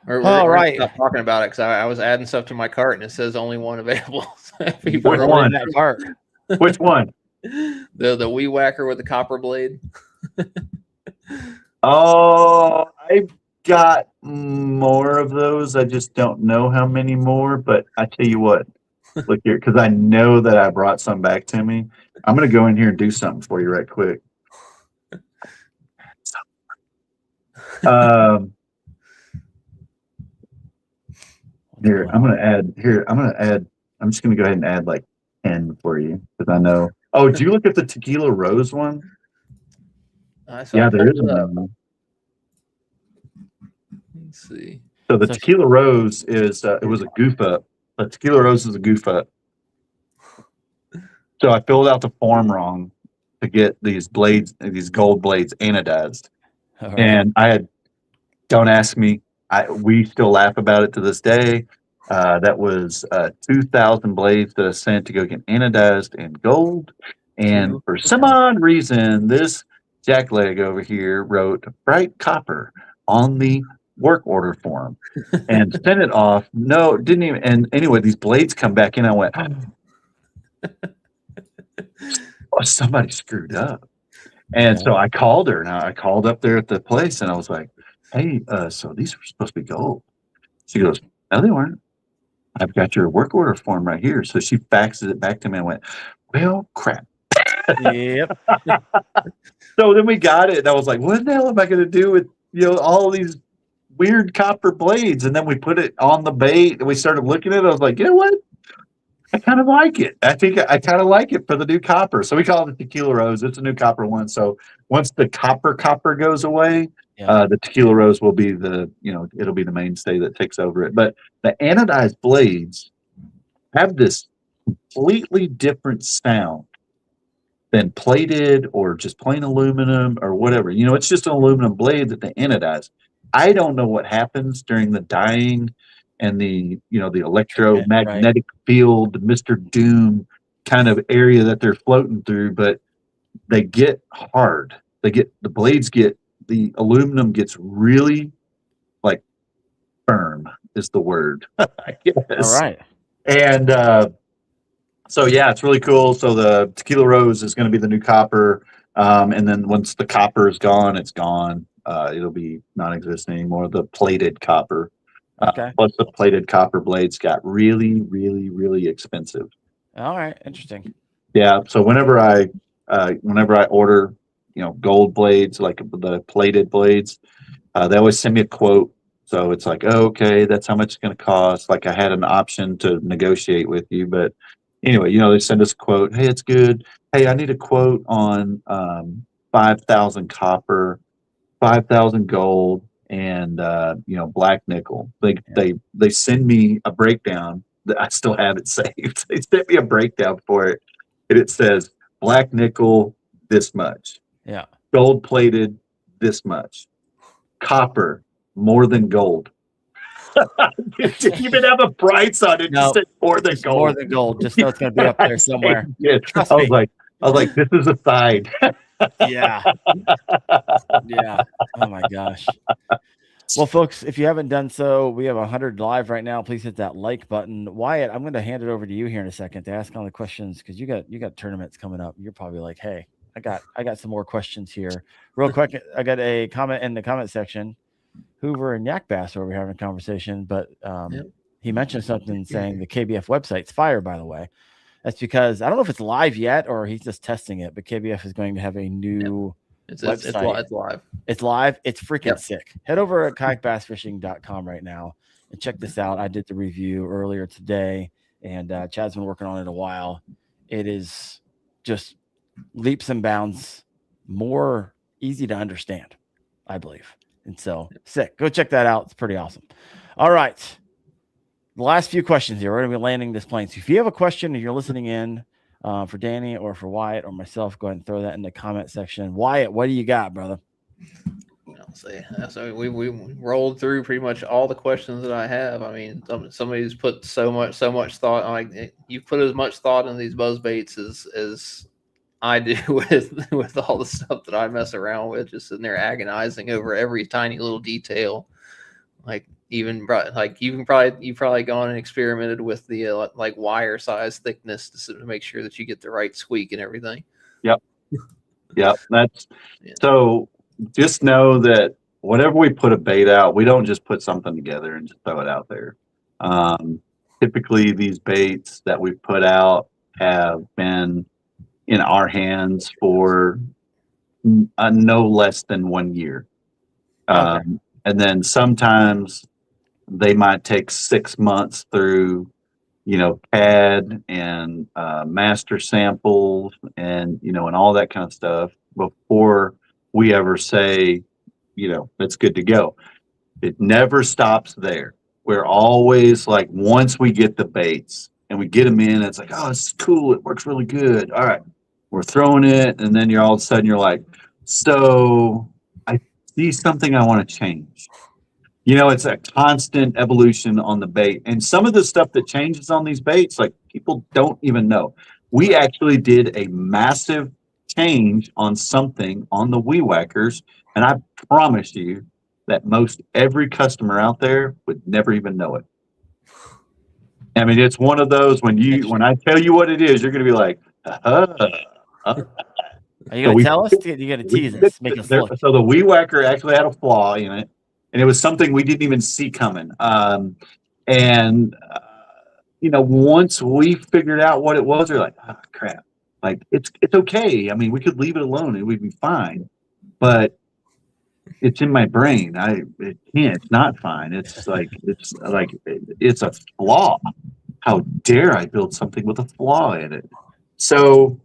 We're right. Stop talking about it, because I was adding stuff to my cart and it says only one available. Which one? That cart. Which one? The weed whacker with the copper blade. Oh, I've got more of those. I just don't know how many more. But I tell you what, look here, because I know that I brought some back to me. I'm gonna go in here and do something for you right quick. Here, I'm gonna add I'm just going to go ahead and add like 10 for you because I know. Oh, do you look at the Tequila Rose one? So there is a new one. Let's see. So the Tequila Rose is it was a goof up. The Tequila Rose is a goof up. So I filled out the form wrong to get these blades, these gold blades anodized. Right. And don't ask me. We still laugh about it to this day. That was 2,000 blades that I sent to go get anodized in gold. And for some odd reason, this jackleg over here wrote bright copper on the work order form and sent it off. No, didn't even. And anyway, these blades come back in. I went, oh, somebody screwed up. And so I called her, and I called up there at the place, and I was like, hey, so these were supposed to be gold. She goes, no, they weren't. I've got your work order form right here. So she faxes it back to me and went, well, crap. Yep. So then we got it, and I was like, what the hell am I going to do with all these weird copper blades? And then we put it on the bait, and we started looking at it. I was like, you know what? I kind of like it. I think I kind of like it for the new copper. So we call it the Tequila Rose. It's a new copper one. So once the copper goes away, the Tequila Rose will be it'll be the mainstay that takes over it. But the anodized blades have this completely different sound than plated or just plain aluminum or whatever. It's just an aluminum blade that they anodize. I don't know what happens during the dyeing and the electromagnetic field, the Mr. Doom kind of area that they're floating through, but they get hard. The aluminum gets really like firm is the word, I guess. All right. And so yeah, it's really cool. So the Tequila Rose is going to be the new copper. And then once the copper is gone, it's gone. It'll be non-existent anymore. The plated copper. Plus the plated copper blades got really, really, really expensive. All right, interesting. Yeah, so whenever I order, gold blades like the plated blades, they always send me a quote. So it's like, oh, okay, that's how much it's going to cost. Like I had an option to negotiate with you, but anyway, they send us a quote. Hey, it's good. Hey, I need a quote on 5,000 copper, 5,000 gold, and black nickel. They send me a breakdown that I still have it saved. They sent me a breakdown for it, and it says black nickel this much, gold plated this much, copper more than gold. It didn't even have a price on it. Just said more than gold. More than gold. Just know it's going to be up there somewhere. I was like, this is a side. Yeah. Oh my gosh. Well, folks, if you haven't done so, we have 100 live right now. Please hit that like button. Wyatt, I'm going to hand it over to you here in a second to ask all the questions because you got tournaments coming up. You're probably like, hey, I got some more questions here. Real quick, I got a comment in the comment section. Hoover and Yak Bass were having a conversation, but he mentioned something saying the KBF website's fire, by the way. That's because I don't know if it's live yet or he's just testing it, but KBF is going to have a new website. It's live. It's live. It's freaking sick. Head over at kayakbassfishing.com right now and check this out. I did the review earlier today, and Chad's been working on it a while. It is just leaps and bounds more easy to understand, I believe. And so sick. Go check that out. It's pretty awesome. All right. The last few questions here. We're going to be landing this plane. So if you have a question and you're listening in for Danny or for Wyatt or myself, go ahead and throw that in the comment section. Wyatt, what do you got, brother? So we rolled through pretty much all the questions that I have. I mean, somebody's put so much thought. Like you put as much thought in these buzz baits as I do with all the stuff that I mess around with, just sitting there agonizing over every tiny little detail. You've probably gone and experimented with the wire size thickness to make sure that you get the right squeak and everything. Yep. So just know that whenever we put a bait out, we don't just put something together and just throw it out there. Typically these baits that we've put out have been in our hands for no less than 1 year. And then sometimes they might take 6 months through CAD and master samples and, and all that kind of stuff before we ever say, it's good to go. It never stops there. We're always like, once we get the baits and we get them in, it's like, oh, it's cool. It works really good. All right, we're throwing it. And then all of a sudden you're like, so I see something I want to change. It's a constant evolution on the bait. And some of the stuff that changes on these baits, like people don't even know. We actually did a massive change on something on the weed whackers. And I promise you that most every customer out there would never even know it. I mean, it's one of those when I tell you what it is, you're going to be like, Are you going to tell us? You got to tease us, make us look. So the weed whacker actually had a flaw in it. And it was something we didn't even see coming. Once we figured out what it was, we're like, oh, crap. Like, it's okay. I mean, we could leave it alone and we'd be fine. But it's in my brain. It can't. It's not fine. It's a flaw. How dare I build something with a flaw in it? So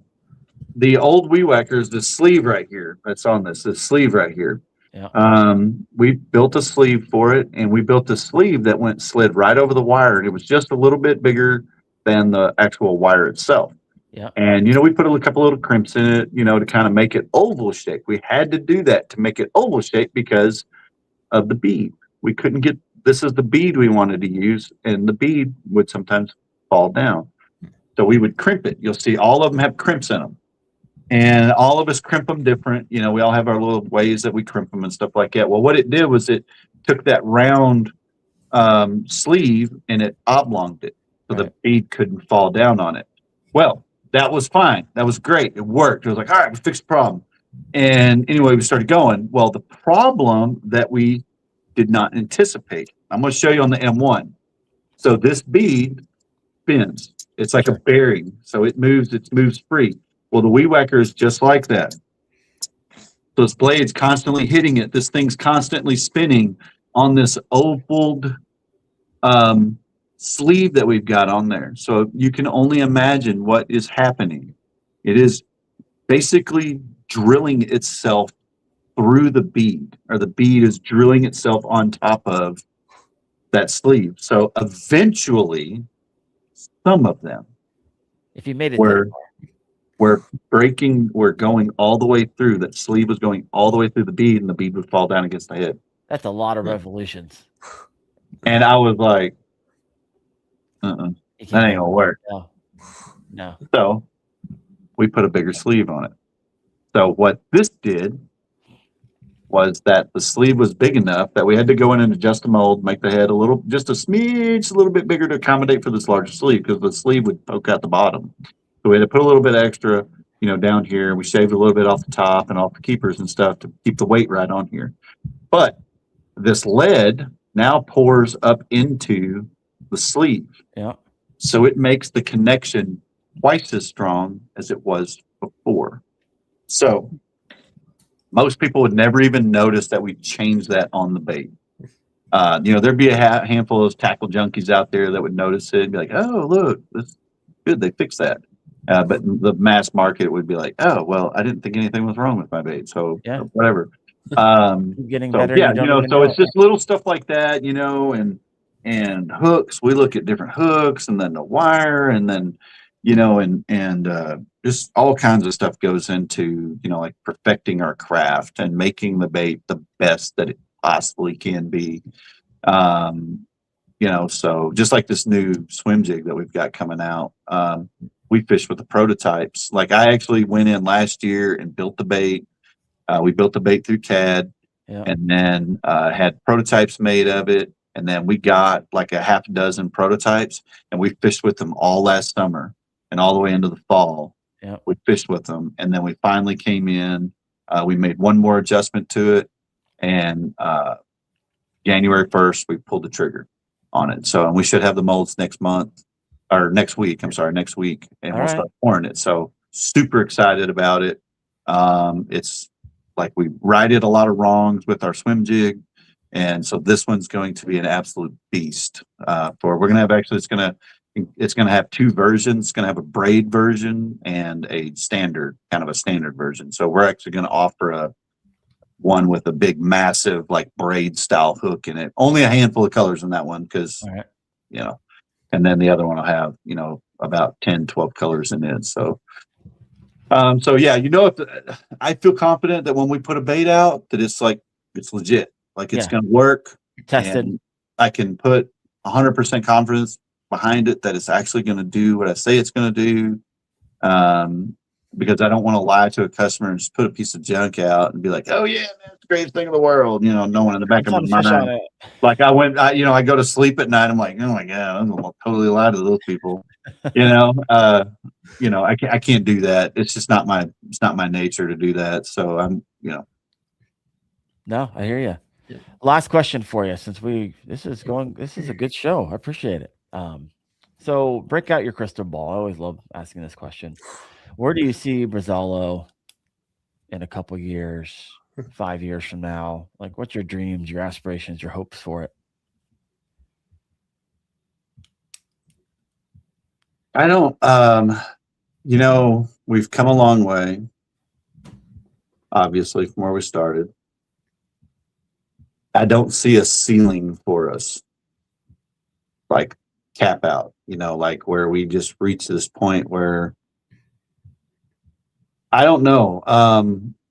the old weed whackers, the sleeve right here, that's on this sleeve right here. Yeah. We built a sleeve for it, and we built a sleeve that slid right over the wire, and it was just a little bit bigger than the actual wire itself. Yeah. And we put a couple little crimps in it, to kind of make it oval shape. We had to do that to make it oval shape because of the bead. We couldn't get this is the bead we wanted to use, and the bead would sometimes fall down. So we would crimp it. You'll see all of them have crimps in them. And all of us crimp them different. We all have our little ways that we crimp them and stuff like that. Well, what it did was it took that round sleeve and it oblonged it so the bead couldn't fall down on it. Well, that was fine. That was great. It worked. It was like, all right, we fixed the problem. And anyway, we started going. Well, the problem that we did not anticipate, I'm going to show you on the M1. So this bead spins. It's like a bearing. So it moves free. Well, the weed whacker is just like that. So this blade's constantly hitting it. This thing's constantly spinning on this ovaled sleeve that we've got on there. So you can only imagine what is happening. It is basically drilling itself through the bead, or the bead is drilling itself on top of that sleeve. So eventually, some of them, if you made it we're going all the way through. That sleeve was going all the way through the bead, and the bead would fall down against the head. That's a lot of revolutions. And I was like, that ain't gonna work. No. So we put a bigger sleeve on it. So what this did was that the sleeve was big enough that we had to go in and adjust the mold, make the head a little bit bigger to accommodate for this larger sleeve, because the sleeve would poke out the bottom. So we had to put a little bit extra, down here. We shaved a little bit off the top and off the keepers and stuff to keep the weight right on here. But this lead now pours up into the sleeve. Yeah. So it makes the connection twice as strong as it was before. So most people would never even notice that we changed that on the bait. There'd be a handful of those tackle junkies out there that would notice it and be like, oh, look, that's good. They fixed that. But the mass market would be like, oh, well, I didn't think anything was wrong with my bait. So whatever. Getting better. So it's just little stuff like that, and hooks. We look at different hooks, and then the wire, and then, just all kinds of stuff goes into, like perfecting our craft and making the bait the best that it possibly can be. So just like this new swim jig that we've got coming out, we fish with the prototypes. Like I actually went in last year and built the bait. We built the bait through CAD, and then had prototypes made of it. And then we got like a half a dozen prototypes, and we fished with them all last summer and all the way into the fall. We fished with them, and then we finally came in. We made one more adjustment to it, and January 1st, we pulled the trigger on it. So, and we should have the molds next week, and we'll start pouring it. So super excited about it. It's like we righted a lot of wrongs with our swim jig. And so this one's going to be an absolute beast. We're going to have, actually, it's going to it's going to have two versions. It's going to have a braid version and a standard version. So we're actually going to offer one with a big, massive, like braid style hook in it. Only a handful of colors in that one because, and then the other one will have, about 10, 12 colors in it. So, I feel confident that when we put a bait out, that it's legit, like it's going to work. Tested. I can put 100% confidence behind it that it's actually going to do what I say it's going to do. Because I don't want to lie to a customer and just put a piece of junk out and be like, "Oh yeah, man, it's the greatest thing in the world." Knowing in the back of my mind, like I go to sleep at night. I'm like, "Oh my god, I'm gonna totally lie to those people." I can't do that. It's just not my nature to do that. So I'm. No, I hear you. Yeah. Last question for you, since this is a good show. I appreciate it. So break out your crystal ball. I always love asking this question. Where do you see Brazalo in a couple years, 5 years from now? Like, what's your dreams, your aspirations, your hopes for it? I don't, we've come a long way, obviously, from where we started. I don't see a ceiling for us, like cap out, like where we just reach this point where I don't know.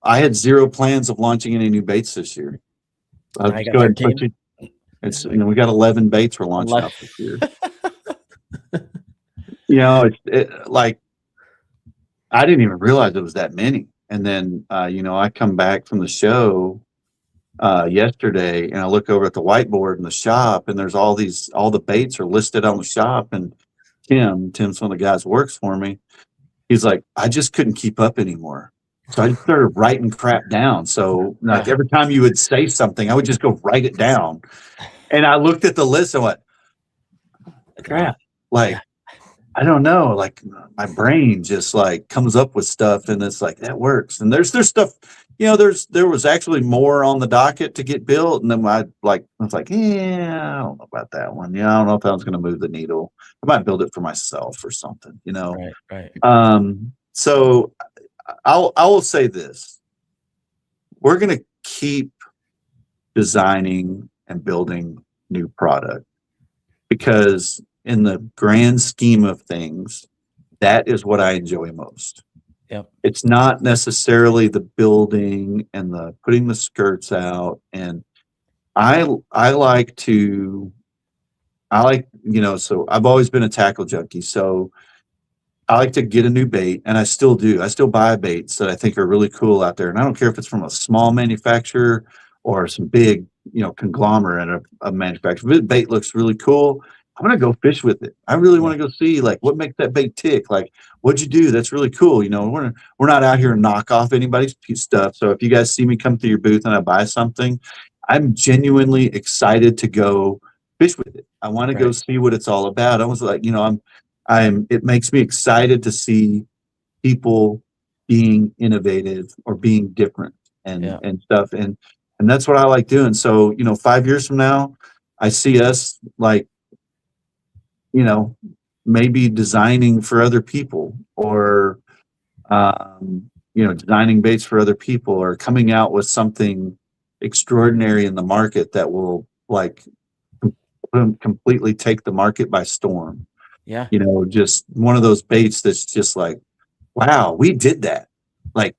I had zero plans of launching any new baits this year. I got 13. We got 11 baits we're launching out this year. Like I didn't even realize it was that many. And then, I come back from the show yesterday and I look over at the whiteboard in the shop and there's all the baits are listed on the shop. And Tim's one of the guys who works for me. He's like, I just couldn't keep up anymore. So I just started writing crap down. So like every time you would say something, I would just go write it down. And I looked at the list and went, crap. Like, I don't know. Like my brain just like comes up with stuff and it's like, that works. And there's stuff, there was actually more on the docket to get built. And then I was like, yeah, I don't know about that one. I don't know if that one's going to move the needle. I might build it for myself or something, Right. So I will say this. We're going to keep designing and building new product because in the grand scheme of things, that is what I enjoy most. Yep. It's not necessarily the building and the putting the skirts out. And I like, so I've always been a tackle junkie. So I like to get a new bait, and I still do. I still buy baits that I think are really cool out there. And I don't care if it's from a small manufacturer or some big, conglomerate of manufacturer. If the bait looks really cool, I'm going to go fish with it. I really want to go see like what makes that bait tick. Like, what'd you do? That's really cool. We're not out here to knock off anybody's stuff. So if you guys see me come to your booth and I buy something, I'm genuinely excited to go fish with it. I want to go see what it's all about. I was like, it makes me excited to see people being innovative or being different and stuff. And that's what I like doing. So, 5 years from now, I see us like, maybe designing for other people or, designing baits for other people or coming out with something extraordinary in the market that will like completely take the market by storm. Yeah. Just one of those baits that's just like, wow, we did that. Like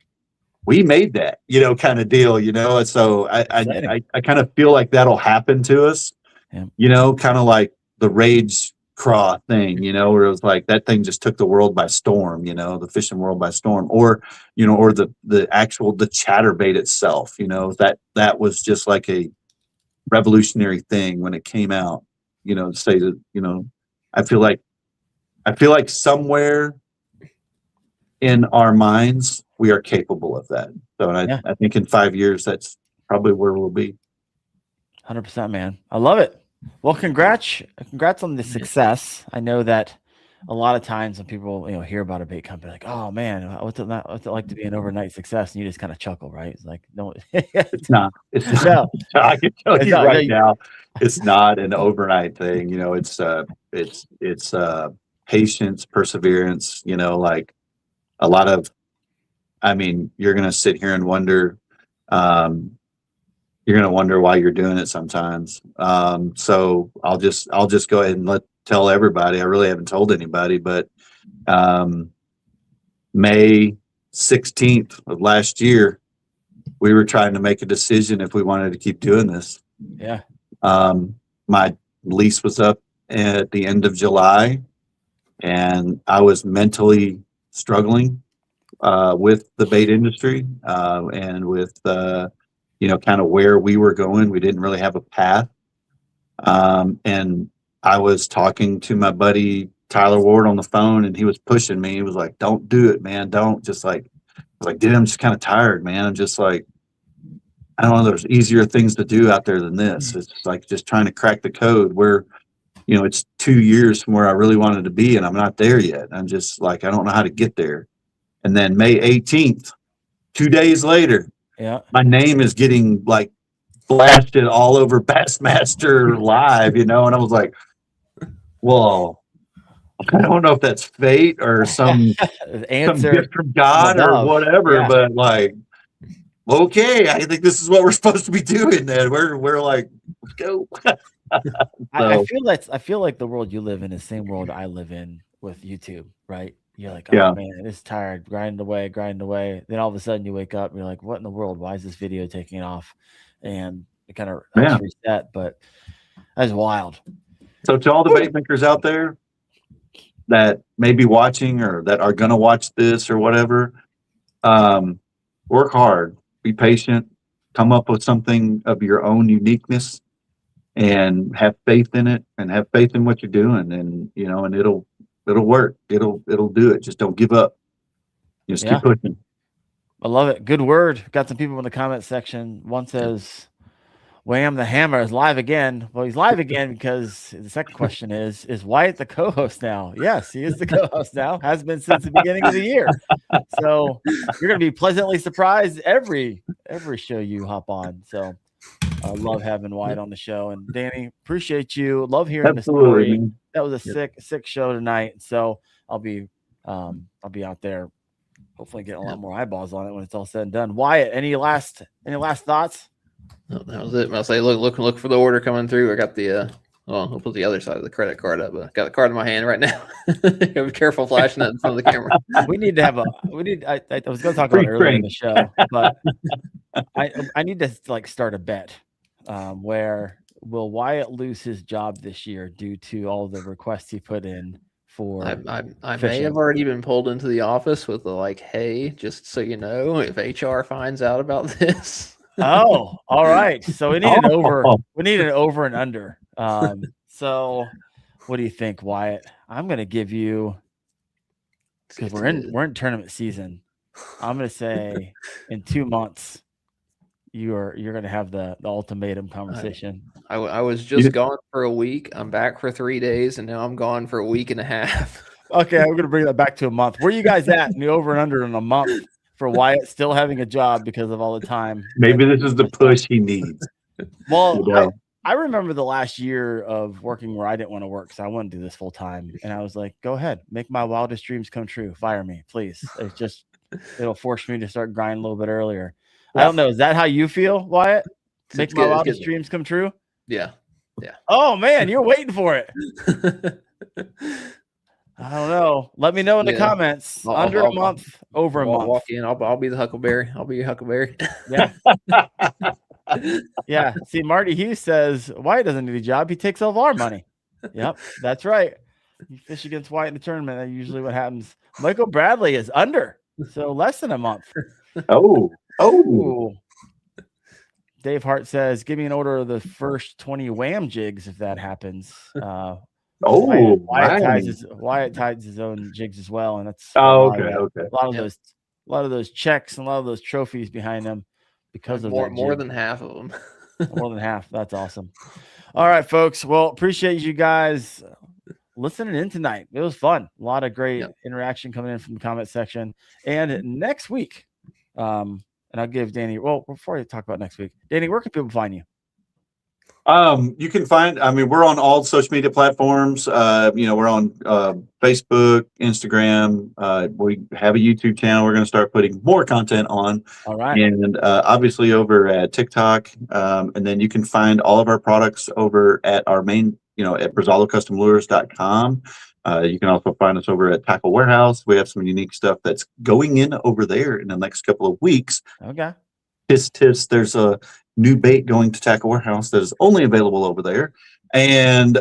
we made that, kind of deal, And so I kind of feel like that'll happen to us, kind of like the Rage Craw thing, where it was like that thing just took the world by storm, the fishing world by storm, or the chatterbait itself, that was just like a revolutionary thing when it came out, to say that, I feel like somewhere in our minds we are capable of that. So I think in 5 years that's probably where we'll be. 100%, man. I love it. Well, congrats on the success. I know that a lot of times when people hear about a bait company, like, oh man, what's it like to be an overnight success? And you just kind of chuckle, right? It's like, no, it's not. No. I can tell you right now, it's not an overnight thing. You know, it's patience, perseverance. You know, like a lot of. I mean, you're gonna sit here and wonder. You're gonna wonder why you're doing it sometimes. So I'll just go ahead and tell everybody. I really haven't told anybody, but May 16th of last year, we were trying to make a decision if we wanted to keep doing this. Yeah. My lease was up at the end of July, and I was mentally struggling with the bait industry and with you know, kind of where we were going. We didn't really have a path. And I was talking to my buddy Tyler Ward on the phone, and he was pushing me. He was like, "Don't do it, man. Don't." Just like, I was like, "Dude, I'm just kind of tired, man. I'm just like, I don't know. There's easier things to do out there than this. It's like just trying to crack the code where, you know, it's 2 years from where I really wanted to be, and I'm not there yet. I'm just like, I don't know how to get there." And then May 18th, 2 days later, my name is getting like blasted all over Bassmaster Live, you know, and I was like, well, I don't know if that's fate or some gift from God or whatever, but like, okay, I think this is what we're supposed to be doing. Then we're like, let's go. I feel like the world you live in is the same world I live in with YouTube, right? You're like, oh man, it's tired, grinding away. Then all of a sudden you wake up and you're like, what in the world? Why is this video taking off? And it kind of helps reset, but that's wild. So to all the bait makers out there that may be watching or that are going to watch this or whatever, work hard, be patient, come up with something of your own uniqueness, and have faith in it, and have faith in what you're doing, and you know, and it'll work. It'll do it. Just don't give up. Just keep pushing. I love it. Good word. Got some people in the comment section. One says, Wham the Hammer is live again. Well, he's live again because the second question is Wyatt the co-host now? Yes, he is the co-host now. Has been since the beginning of the year. So you're going to be pleasantly surprised every show you hop on. So I love having Wyatt on the show. And Danny, appreciate you. Love hearing the story. Man. That was a sick show tonight. So I'll be out there, hopefully getting a lot more eyeballs on it when it's all said and done. Wyatt, any last thoughts? No, that was it. I'll say, look for the order coming through. I got the I'll put the other side of the credit card up. But I got the card in my hand right now. Be careful flashing that in front of the camera. I was going to talk about it earlier in the show, but I need to like start a bet. Where will Wyatt lose his job this year due to all the requests he put in for? I may have already been pulled into the office with the like, hey, just so you know, if HR finds out about this. Oh, all right. So we need an over. We need an over and under. So what do you think, Wyatt? I'm going to give you, because we're in tournament season. I'm going to say in 2 months, you're going to have the ultimatum conversation. I was just gone for a week. I'm back for 3 days, and now I'm gone for a week and a half. Okay, we're going to bring that back to a month. Where are you guys at in the over and under in a month for Wyatt still having a job because of all the time? Maybe this is the push he needs. Well, I remember the last year of working where I didn't want to work because I wanted to do this full time. And I was like, go ahead, make my wildest dreams come true. Fire me, please. It'll force me to start grinding a little bit earlier. I don't know. Is that how you feel, Wyatt? Make my wildest dreams come true? Yeah. Oh, man, you're waiting for it. I don't know. Let me know in the comments. Under a month, over a month. Walk in. I'll be the Huckleberry. I'll be your Huckleberry. Yeah. Yeah. See, Marty Hughes says Wyatt doesn't need a job. He takes all of our money. Yep, that's right. You fish against Wyatt in the tournament. That's usually what happens. Michael Bradley is under, so less than a month. Oh. Dave Hart says, give me an order of the first 20 wham jigs if that happens. Wyatt ties his own jigs as well, and that's a lot of those checks and a lot of those trophies behind them because of more than half of them. More than half. That's awesome. All right, folks. Well, appreciate you guys listening in tonight. It was fun. A lot of great interaction coming in from the comment section. And next week, and I'll give Danny. Well, before I talk about next week, Danny, where can people find you? You can find, I mean, we're on all social media platforms. We're on Facebook, Instagram. We have a YouTube channel we're going to start putting more content on. All right. And obviously over at TikTok. And then you can find all of our products over at our main, at BrazaloCustomLures.com. You can also find us over at Tackle Warehouse. We have some unique stuff that's going in over there in the next couple of weeks. Okay. Tis, there's a new bait going to Tackle Warehouse that is only available over there. And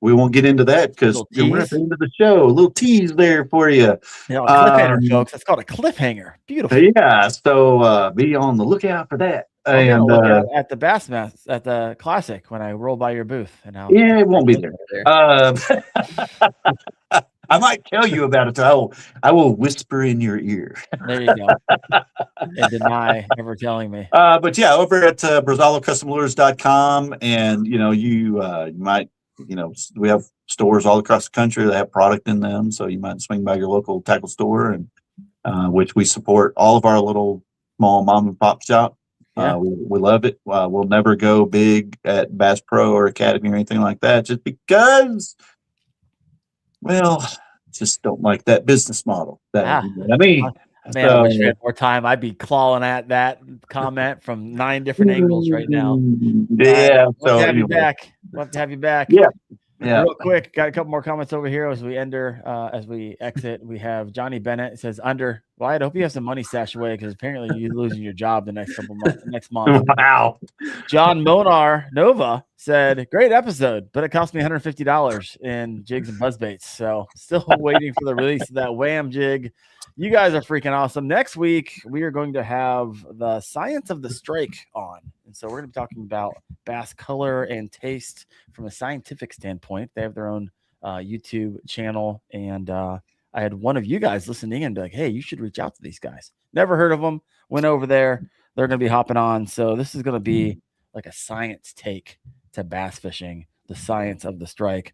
we won't get into that because we're at the end of the show. A little tease there for you. Cliffhanger, folks. It's called a cliffhanger. Beautiful. Yeah. So be on the lookout for that. I'm gonna look at the Bassmasters at the Classic when I roll by your booth. And it won't be there. I might tell you about it. I will whisper in your ear. There you go. And deny ever telling me. But yeah, over at BrazaloCustomLures.com, and you might, we have stores all across the country that have product in them, so you might swing by your local tackle store, and which we support all of our little small mom and pop shop. Yeah. We love it. We'll never go big at Bass Pro or Academy or anything like that, just because, well, just don't like that business model. I mean, man, I wish we had more time. I'd be clawing at that comment from 9 different angles right now. Yeah. Love to have you back. Love to have you back. Yeah. Yeah. Real quick, got a couple more comments over here as we as we exit. We have Johnny Bennett. It says Well, I hope you have some money stashed away because apparently you're losing your job the next next month. Wow. John Monar Nova said, "Great episode, but it cost me $150 in jigs and buzzbaits. So still waiting for the release of that Wham jig. You guys are freaking awesome. Next week, we are going to have the science of the strike on. And so we're going to be talking about bass color and taste from a scientific standpoint. They have their own YouTube channel. And I had one of you guys listening and be like, hey, you should reach out to these guys. Never heard of them. Went over there. They're going to be hopping on. So this is going to be like a science take to bass fishing, the science of the strike.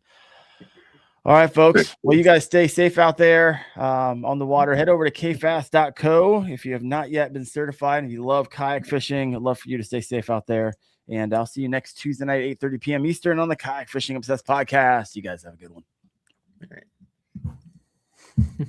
All right, folks. Well, you guys stay safe out there on the water. Head over to kfast.co if you have not yet been certified. If you love kayak fishing, I'd love for you to stay safe out there. And I'll see you next Tuesday night, 8:30 p.m. Eastern on the Kayak Fishing Obsessed podcast. You guys have a good one. All right.